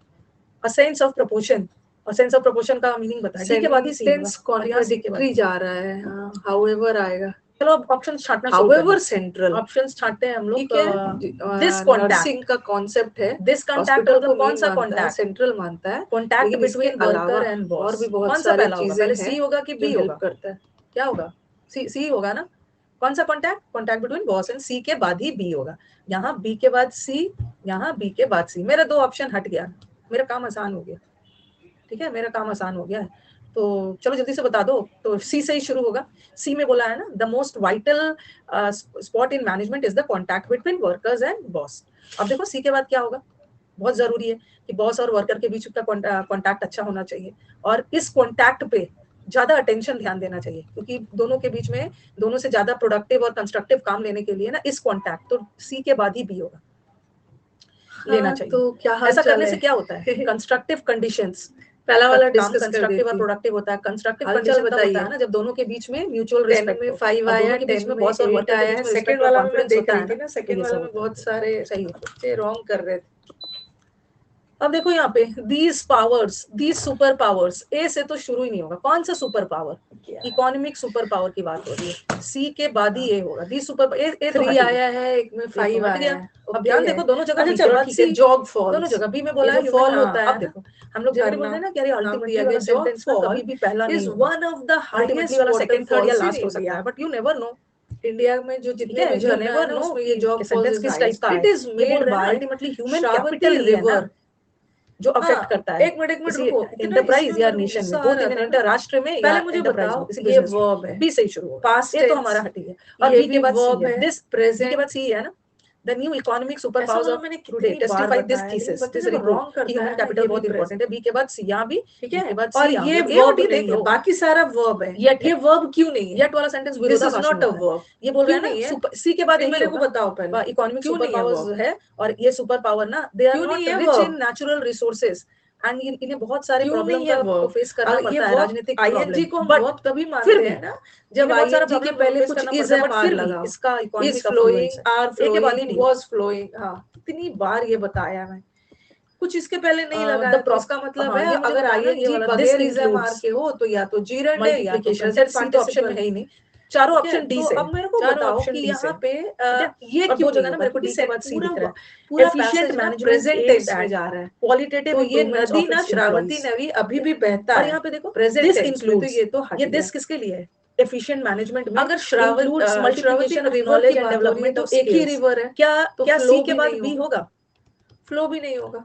अ सेंस ऑफ प्रोपोर्शन, और सेंस ऑफ प्रोपोर्शन का मीनिंग बताया, डी के बाद ही सी होगा, सेंटेंस और यहाँ सी के बाद कॉन्ट्राडिक्टरी जा रहा है, हाँ, हाउएवर आएगा, चलो अब ऑप्शंस छांटना शुरू हाउएवर करते सेंट्रल, हैं, ऑप्शंस छांटते हैं हम लोग। ठीक है। दिस कॉन्टैक्ट, नर्सिंग का कॉन्सेप्ट है, दिस कॉन्टैक्ट हॉस्पिटल मतलब को कौन मेन सा मानता है, कॉन्टैक्ट, सेंट्रल मानता है, कॉन्टैक्ट लेकिन इसके बिटवीन अलावा वर्कर एंड बॉस, और भी बहुत कौन सा सारी पहला होगा, चीजें पहले हैं सी होगा कि जो बी हेल्प होगा, करता है। क्या होगा, सी होगा ना, कौन सा contact, contact between boss and C के बाद ही बी होगा, यहाँ बी के बाद सी, यहाँ बी के बाद सी, मेरा 2 ऑप्शन हट गया, मेरा काम आसान हो गया, ठीक है, मेरा काम आसान हो गया है। तो चलो जल्दी से बता दो, तो सी से ही शुरू होगा। सी में बोला है ना, the most vital spot in management is the contact between workers and boss. अब देखो सी के बाद क्या होगा, बहुत जरूरी है कि बॉस और वर्कर के बीच का कॉन्टैक्ट अच्छा होना चाहिए, और इस कॉन्टैक्ट पे ज्यादा अटेंशन ध्यान देना चाहिए, क्योंकि दोनों के बीच में, दोनों से ज्यादा प्रोडक्टिव और कंस्ट्रक्टिव काम लेने के लिए ना इस कॉन्टैक्ट, तो सी के बाद ही बी होगा, लेना हाँ, चाहिए। तो क्या हाल ऐसा चाल करने है? से क्या होता है, कंस्ट्रक्टिव कंडीशंस, पहला वाला काम डिस्कस कर कंस्ट्रक्टिव और देती हूँ। प्रोडक्टिव होता है। कंस्ट्रक्टिव हालचाल कंडीशन तब होता बताइए। है ना जब दोनों के बीच में म्यूचुअल 10 रिस्पेक्ट में हो, 5 और आया, दोनों के बीच 10 में में बॉस और 8 वर्कर के आया बीच है, में सेकंड रिस्पेक्ट और वाला में मैं कॉन्फिडेंस देख होता रही है थी ना, ना, तो सेकंड ये वाला सब में होता बहुत सारे है, सही है। बच्चे रॉन्ग कर रहे थे। अब देखो यहाँ पे these powers, these super powers, A से तो शुरू ही नहीं होगा, कौन सा super power, economic super power की बात हो रही है, सी के बाद ही ए होगा, दीज सुपर, ए तो 3 हट गया, आया है, एक में 5 हट आया गया। है। अब ध्यान देखो दोनों जगह अच्छा बी के चलो बाद ठीक है, सी, जॉग दोनों फॉल्स, जगह बी में बोला ये है जो human, फॉल होता हाँ, है अब ना, देखो हम लोग जनरली झरना, बोलते हैं ना कि अरे नाम अल्टीमेटली दिया वाला गया, जॉग सेंटेंस ना कभी फॉल भी पहला नहीं इज होगा, one of the ultimately highest वाला सेकंड थर्ड या वाटरफॉल्स इन लास्ट हो सकता इंडिया। है, but you never know, India में जो ठीक जितने है, भी यू झरना है नेवर ना, नो उसमें ये जॉग फॉल्स सेंटेंस इज किस टाइप हाईएस्ट। का है। इट इज ये बोल मेड रहे हैं ना bye ultimately human Shravati capital ही है ना रिवर। जो अफेक्ट करता है एक मिनट किसी रुको, इतना एंटरप्राइज इसमें या मेरे को नेशन में, गुस्सा आ बोथ रहा इन था एंटर ना। राष्ट्र में या पहले मुझे एंटरप्राइज बताओ, में, किसी ये बिजनेस में, वर्ब है, बी से ही शुरू होगा, पास्ट ये तो टेंस, हमारा हटी है, और ये बी भी के बाद सी वर्ब है, है, दिस, बी के बाद सी है ना, द न्यू इकोनॉमिक सुपर ऐसा पावर्स वाला ऑफ मैंने टुडे कितनी बार टेस्टिफाई दिस बताया, लेकिन थीसिस, बच्चे दिस जब रिपोर्ट रॉन्ग कि करता ह्यूमन है ना, कैपिटल ये बहुत भी इंपॉर्टेंट है, बी के बाद सी, यहाँ भी ठीक बी है, के बाद और सी आ ये गया, ए और वर्ब डी नहीं देख है, लो, बाकी सारा वर्ब है। येट ये है, वर्ब क्यों नहीं है? येट वाला सेंटेंस दिस इज विरोधाभासी नॉट अ होता है, वर्ब। ये बोल रहे क्यों हैं ना नहीं है? सुपर, सी के बाद फिर यही मेरे को होगा, बताओ पहले, इकोनॉमिक क्यों सुपर नहीं है पावर्स वर्ब? है, और ये सुपर पावर ना दे आर क्यों नॉट नहीं है rich in verb? Natural resources, and इन्हें बहुत सारे क्यों प्रॉब्लम नहीं है का को वर्ब? फेस करना ये पड़ता है, वर्ब राजनीतिक आईएनजी प्रॉब्लम, को हम बट वर्ब तभी फिर मानते भी हैं ना, जब इन्हें बहुत सारा आईएनजी के प्रॉब्लम पहले फेस कुछ करना इज पड़ता है, एम बट आर फिर भी लगा, इसका इज इकोनॉमी का फ्लुएंस फ्लोइंग, है, आर ए के बाद ही फ्लोइंग, डी। Was flowing. हाँ, कितनी बार ये बताया मैं, कुछ इसके पहले नहीं लगा द है, तो इसका मतलब हाँ है ये मुझे अगर बताओ ना, ये आईएनजी वाला दिस बगैर इज एम आर इंक्लूड्स के हो तो या तो जीरेंड है या तो मल्टीप्लिकेशन, प्रेजेंट सी तो ऑप्शन में पार्टिसिपल। है ही नहीं, चारों ठीक है, ऑप्शन डी तो से, अब मेरे को चारों बताओ ऑप्शन कि डी से, यहाँ पे ठीक है, ये और क्यों दो नहीं जगह ना होगा, मेरे को क्योंकि डी के बाद सी दिख रहा है, पूरा एफिशिएंट पैसेज ना मैनेजमेंट प्रेजेंट एम्स टेंस में एट जा रहा है। क्वालिटेटिव तो ये इम्प्रूवमेंट नदी ऑफ ना इट्स श्रावती एम्प्लॉइज, नदी अभी भी बहता और है यहाँ पे देखो प्रेजेंट दिस टेंस में, तो इंक्लूड्स, ये तो हट ये गया। दिस किसके लिए है, एफिशिएंट मैनेजमेंट में अगर includes Shravati multiplication of river knowledge की एंड बात हो रही है डेवलपमेंट तो ऑफ एक ही स्किल्स, रिवर है, क्या तो क्या फ्लो सी के भी बाद नहीं बी होगा, होगा, फ्लो भी नहीं होगा।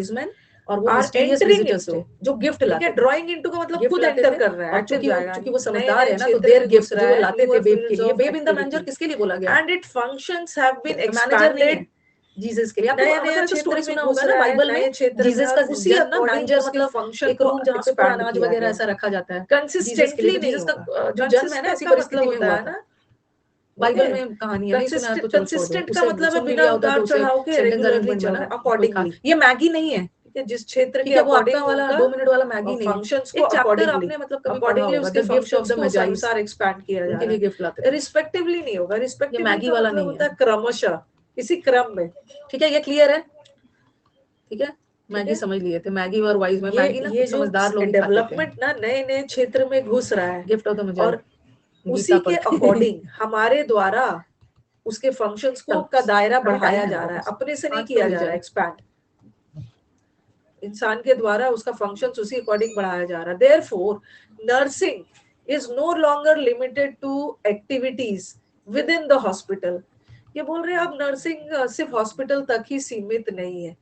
वाइज मैन और वो are मिस्टीरियस entering विजिटर्स थे into, जो गिफ्ट ठीक लाते है, थे। ड्रॉइंग इनटू का मतलब गिफ्ट खुद लाते एंटर थे कर रहा है, और एक्टिव जाएगा, चूंकि वो नए समझदार नए है ना, तो क्षेत्र देयर में गिफ्ट घुस रहा जो वो है, लाते थे newer बेब के fields लिए, of बेब इन द मैंजर activity, किसके लिए बोला गया? and its functions have been manager नहीं है, expanded। जीसस के लिए। आपने नया मतलब नया ऐसा स्टोरी क्षेत्र में सुना घुस होगा ना रहा है, बाइबल में, नए क्षेत्र में, जीसस और का उसी ना according मैंजर उसके मतलब function एक को रूम जहाँ पे पूरा expand अनाज किया वगैरह गया। ऐसा रखा जाता है जीसस के लिए। कंसिस्टेंटली नहीं जीसस का होगा, जो जन्म है ना ऐसी कंसिस्टेंट का परिस्थिति मतलब में होता हुआ है था। ना, बाइबल में कहानी है, नहीं सुना तो चलो छोड़ दो। कंसिस्टेंट का उसे मतलब है सुन भी बिना लिया होगा उतार तो उसे चढ़ाव के सेंटेंस रेगुलरली अरेंजमेंट चलना, बना, कोई अकॉर्डिंगली, ये मैगी नहीं है, ठीक है, जिस क्षेत्र ठीक के है, वो आपका अकॉर्डिंग वाला उनका 2 मिनट वाला मैगी नहीं है। फंक्शंस को एक चैप्टर अकॉर्डिंगली, आपने मतलब कभी पढ़ा अकॉर्डिंगली होगा, उसके the gift of functions the को उस मैजाइज, अनुसार एक्सपैंड किया जा उनके रहा लिए है। गिफ्ट लाते थे। रिस्पेक्टिवली नहीं होगा, रिस्पेक्टिवली मैगी का वाला मतलब नहीं होता है। है क्रमशः, इसी क्रम में। ठीक है, ये क्लियर है? ठीक है, मैगी समझ लिए थे, मैगी और वाइज में मैगी ना ये जो समझदार लोग डेवलपमेंट ना नए नए क्षेत्र में घुस रहा है, गिफ्ट हो तो मुझे और उसी के अकॉर्डिंग हमारे द्वारा उसके फंक्शंस को का दायरा बढ़ाया जा रहा है, अपने से नहीं किया जा रहा है एक्सपैंड, इंसान के द्वारा उसका फंक्शंस उसी अकॉर्डिंग बढ़ाया जा रहा है। Therefore nursing is no longer limited to activities within the hospital. ये बोल रहे हैं अब नर्सिंग सिर्फ हॉस्पिटल तक ही सीमित नहीं है,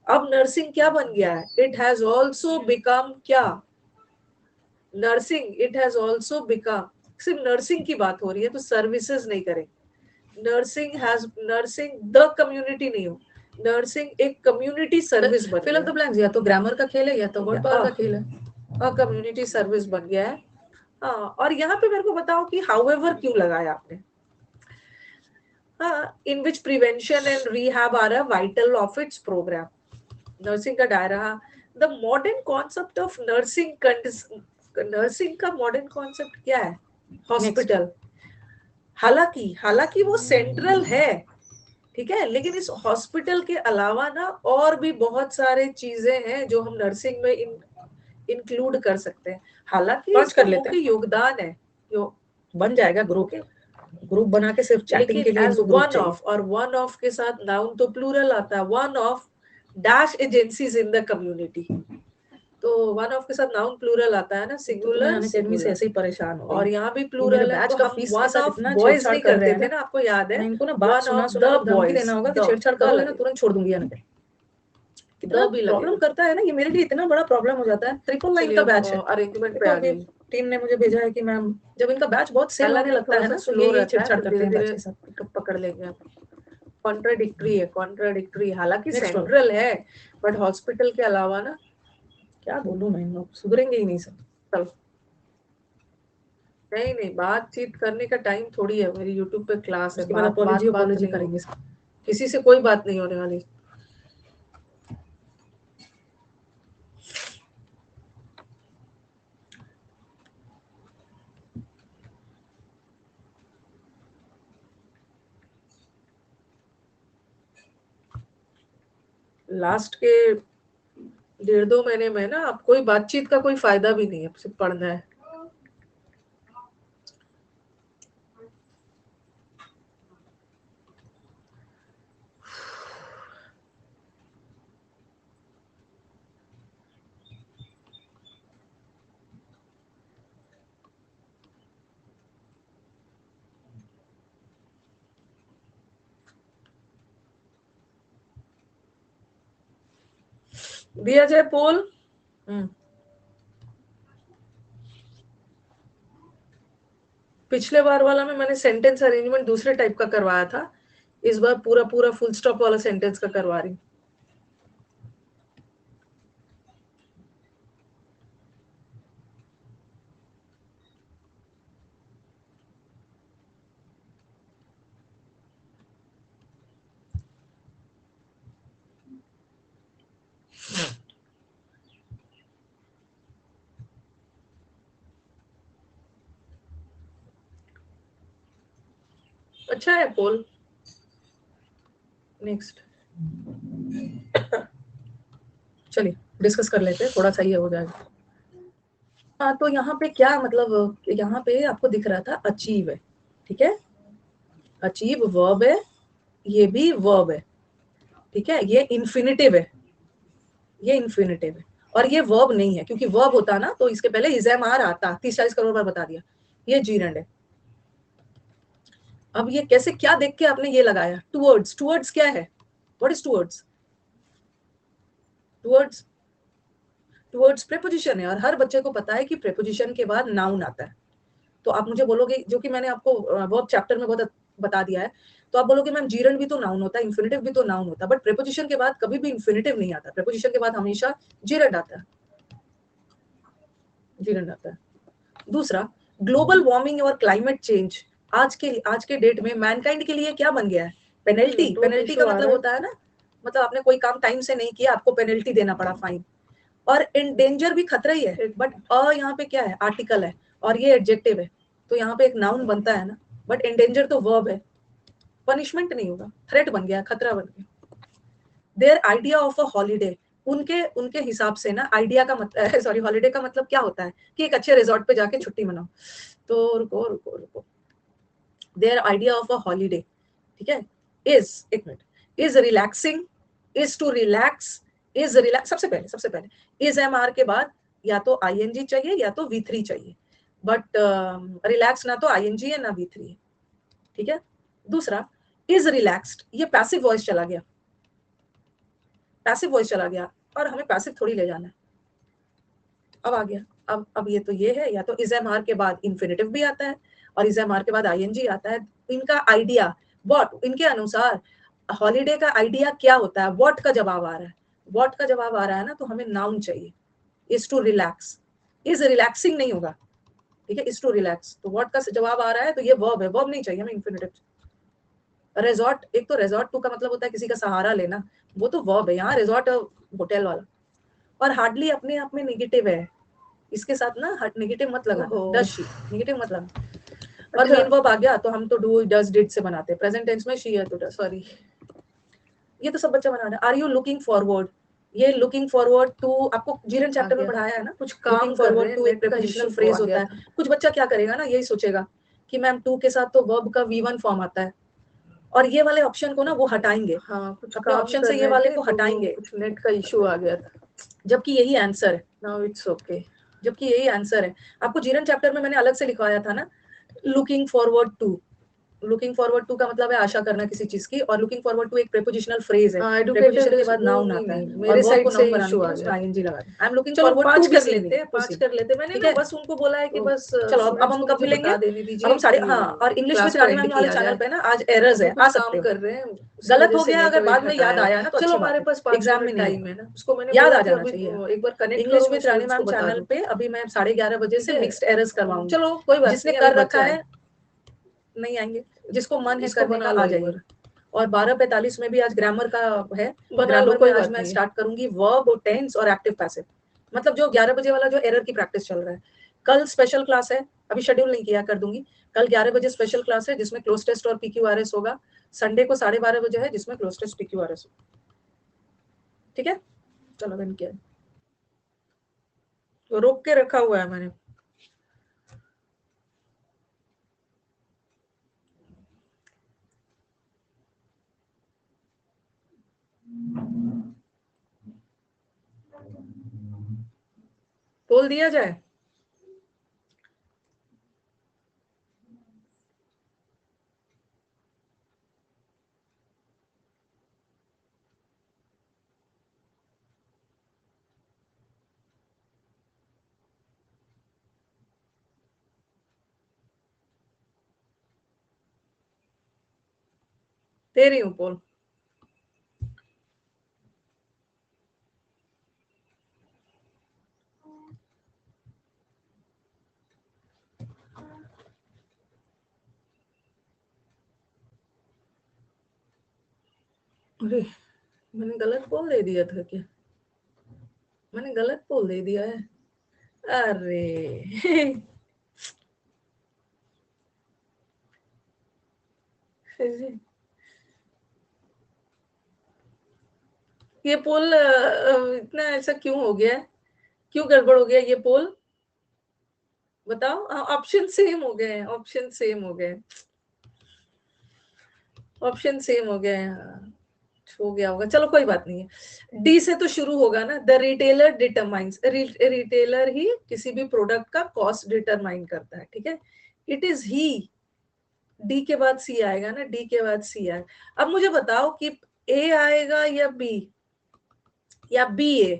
अब नर्सिंग क्या बन गया है, इट हैज ऑल्सो बिकम क्या, nursing it has also become, सिर्फ नर्सिंग की बात हो रही है तो सर्विसेज नहीं करें, नर्सिंग द कम्युनिटी नहीं हो, नर्सिंग एक कम्युनिटी सर्विस बन फिल ऑफ द ब्लैंक्स, या तो ग्रामर का खेल है या तो वर्ड पावर का खेल है, कम्युनिटी सर्विस बन गया है। और यहाँ पे मेरे को बताओ कि हाउएवर क्यों लगाया आपने, in which prevention and rehab are a vital of its program. Nursing का दायरा, the modern concept of nursing का modern concept क्या है, हॉस्पिटल, हालांकि वो सेंट्रल है, ठीक है, लेकिन इस हॉस्पिटल के अलावा ना और भी बहुत सारे चीजें हैं जो हम नर्सिंग में इंक्लूड कर सकते हैं, हालांकि इसका मुख्य योगदान है, जो बन जाएगा ग्रुप बना के सिर्फ चैटिंग के लिए वन ऑफ, और वन ऑफ के साथ नाउन तो प्लूरल आता है, one of dash agencies in the community, तो वन ऑफ के साथ नाउन प्लूरल आता है ना, सिंगुलर एकेडमी से ऐसे ही परेशान हो, और यहाँ भी प्लूरल है, तो हम वन ऑफ बॉयज नहीं करते थे ना, आपको याद है, इनको ना बात सुना धमकी देना होगा कि छेड़छाड़ करोगे ना तुरंत छोड़ दूंगी, यानी कितना प्रॉब्लम करता है ना ये, मेरे लिए इतना बड़ा प्रॉब्लम हो जाता है। 999 का बैच है, अरेंजमेंट पे आ गई, टीम ने मुझे भेजा है कि मैम जब इनका बैच बहुत सेल होने लगता है ना तो ये छेड़छाड़ करते हैं बैच के साथ, पकड़ लेंगे, कॉन्ट्राडिक्टरी, हालांकि सेंट्रल है बट हॉस्पिटल के अलावा ना, क्या बोलूं मैं, इन लोग सुधरेंगे ही नहीं सब। नहीं बातचीत करने का टाइम थोड़ी है, मेरी यूट्यूब पे क्लास है, अपॉलॉजी करेंगे, किसी से कोई बात नहीं होने वाली। लास्ट के 1.5-2 महीने में ना अब कोई बातचीत का कोई फायदा भी नहीं है, सिर्फ पढ़ना है। दिया जाए पोल, पिछले बार वाला में मैंने सेंटेंस अरेंजमेंट दूसरे टाइप का करवाया था, इस बार पूरा फुल स्टॉप वाला सेंटेंस का करवा रही हूँ। अच्छा है पोल, नेक्स्ट चलिए डिस्कस कर लेते हैं, थोड़ा सा ये हो जाएगा। हाँ तो यहाँ पे क्या मतलब, यहाँ पे आपको दिख रहा था अचीव है, ठीक है, अचीव वर्ब है, ये भी वर्ब है, ठीक है, ये इन्फिनिटिव है, ये इन्फिनिटिव है, और ये वर्ब नहीं है, क्योंकि वर्ब होता ना तो इसके पहले इज़ेमार आता, 30-40 करोड़ बार बता दिया, ये जीरंड है। अब ये कैसे, क्या देख के आपने ये लगाया, टुवर्ड्स क्या है, व्हाट इज टुवर्ड्स प्रेपोजिशन है, और हर बच्चे को पता है कि प्रेपोजिशन के बाद नाउन आता है। तो आप मुझे बोलोगे, जो कि मैंने आपको वर्ब चैप्टर में बहुत बता दिया है, तो आप बोलोगे मैम जीरंड भी तो नाउन होता है, इन्फिनिटिव भी तो नाउन होता है, बट प्रेपोजिशन के बाद कभी भी इन्फिनिटिव नहीं आता, प्रेपोजिशन के बाद हमेशा जीरंड आता है, जीरंड आता है। दूसरा, ग्लोबल वार्मिंग और क्लाइमेट चेंज आज के डेट में मैनकाइंड के लिए क्या बन गया है, पेनल्टी का मतलब होता है ना, मतलब आपने कोई काम टाइम से नहीं किया, आपको पेनल्टी देना पड़ा, फाइन। और एंडेंजर भी खतरा ही है, बट यहाँ पे क्या है, आर्टिकल है, और ये एडजेक्टिव है, तो यहाँ पे एक नाउन बनता है ना, बट एंडेंजर तो वर्ब है, पनिशमेंट नहीं होगा, थ्रेट बन गया, खतरा बन गया। There idea of a holiday, उनके उनके हिसाब से ना आइडिया का मतलब सॉरी हॉलीडे का मतलब क्या होता है कि एक अच्छे रिजॉर्ट पे जाके छुट्टी मनाओ। तो रुको रुको रुको, their idea of a holiday, ठीक है, इज, एक minute, is relaxing, is to relax, is relax, सबसे पहले इज एम आर के बाद या तो आईएनजी चाहिए या तो V3 चाहिए, बट रिलैक्स ना तो आईएनजी है ना V3 है, ठीक है। दूसरा इज रिलैक्स्ड, ये पैसिव वॉइस चला गया, पैसिव वॉइस चला गया, और हमें पैसिव थोड़ी ले जाना है। अब आ गया, अब ये तो ये है, या तो इज एम आर के बाद इन्फिनेटिव भी आता है और इज एम आर के बाद आईएनजी आता है। इनका आइडिया व्हाट, इनके अनुसार हॉलीडे का आइडिया क्या होता है, व्हाट का जवाब आ रहा है, व्हाट का जवाब आ रहा है ना, तो हमें नाउन चाहिए, is to relax, is relaxing नहीं होगा, ठीक है, इज टू रिलैक्स, तो व्हाट का जवाब आ रहा है, तो ये वर्ब है, वर्ब नहीं चाहिए हमें इन्फिनेटिव। रिजॉर्ट, एक तो रिजॉर्ट टू का मतलब होता है किसी का सहारा लेना, वो तो वर्ब है, यहाँ रिजॉर्ट होटल वाला, और हार्डली अपने आप में नेगेटिव है, इसके साथ ना नेगेटिव मत लगाना, डज शी, नेगेटिव मत लगाना। और मेन वर्ब आ गया तो हम तो डू डज डिड से बनाते हैं, प्रेजेंट टेंस में शी है तो डज, सॉरी ये तो सब बच्चा बनाना है। आर यू लुकिंग फॉरवर्ड, ये लुकिंग फॉरवर्ड टू आपको जीरन चैप्टर में पढ़ाया है ना, कुछ काम लुकिंग फॉरवर्ड टू एक का प्रीपोजिशनल issue फ्रेज आ होता गया है। कुछ बच्चा क्या करेगा ना, यही सोचेगा कि मैम टू के साथ तो वर्ब का V1 फॉर्म आता है, और ये वाले ऑप्शन को ना वो हटाएंगे, हाँ, कुछ अपने काम ऑप्शन कर से ये रहे वाले थे, को तो हटाएंगे, कुछ नेट का इशू आ गया था, जबकि यही आंसर है, नाउ इट्स ओके। जबकि यही आंसर है। आपको जीरन चैप्टर में मैंने अलग से लिखवाया था ना, looking forward to, looking forward to का मतलब है आशा करना किसी चीज की, और लुकिंग फॉरवर्ड टू एक प्रीपोजिशनल फ्रेज है, प्रीपोजिशन के बाद नाउन आता है, मेरे और वर्ब साइड को से नाउन बनाने इशू के आ लिए उसमें गया। आईएनजी लगा दें। आई एम लुकिंग चलो फॉरवर्ड 5 टू बी कर सीइंग लेते हैं, यू, 5 कर लेते हैं। मैंने ठीक ना है, बस उनको बोला है कि तो बस चलो अब हम कब मिलेंगे, अब हम साढ़े, हाँ, और इंग्लिश में रानी मैम वाले चैनल पे ना आज एरर्स है, आ सकते हो, कर रहे हैं, गलत हो गया अगर बाद में याद आया ना तो चलो अच्छी हमारे बात पास है, 5 एग्जाम में मिनट नहीं टाइम है, है ना, उसको मैंने याद बोला आ कि जाना अभी चाहिए। एक बार कनेक्ट इंग्लिश करो, विद मैं रानी मैम बता चैनल दूं। पे अभी मैं 11:30 बजे से ठीक है? मिक्स्ड एरर्स करवाऊंगी, चलो कोई बात जिसने नहीं, कर अभी रखा बचा है नहीं आएंगे, जिसको मन है इसको करने बना का लो आ एक जाइए। बार। और 12:45 में भी आज ग्रामर का है, बना लो, ग्रामर कोई में आज बात मैं नहीं। स्टार्ट करूंगी वर्ब, टेंस और एक्टिव पैसिव, मतलब जो 11 बजे वाला जो एरर की प्रैक्टिस चल रहा है। कल स्पेशल क्लास है, अभी शेड्यूल नहीं किया, कर दूंगी, कल 11 बजे स्पेशल क्लास है जिसमें क्लोज टेस्ट और PQRS होगा। संडे को 12:30 बजे है जिसमें क्लोज टेस्ट PQRS होगा, ठीक है। चलो बन किया, तो रोक के रखा हुआ है मैंने। बोल दिया जाए, दे रही हूँ पोल। अरे मैंने गलत बोल दे दिया था क्या? मैंने गलत बोल दे दिया है, अरे ये पोल इतना ऐसा क्यों हो गया है, क्यों गड़बड़ हो गया ये पोल, बताओ। ऑप्शन सेम हो गए हैं, ऑप्शन सेम हो गए, ऑप्शन सेम हो गए हैं, हो गया होगा, चलो कोई बात नहीं है। डी से तो शुरू होगा ना, द रिटेलर डिटरमाइंस, रिटेलर ही किसी भी प्रोडक्ट का कॉस्ट डिटरमाइन करता है, ठीक है। इट इज ही, डी के बाद सी आएगा ना, डी के बाद सी आएगा। अब मुझे बताओ कि ए आएगा या बी, या बी ए,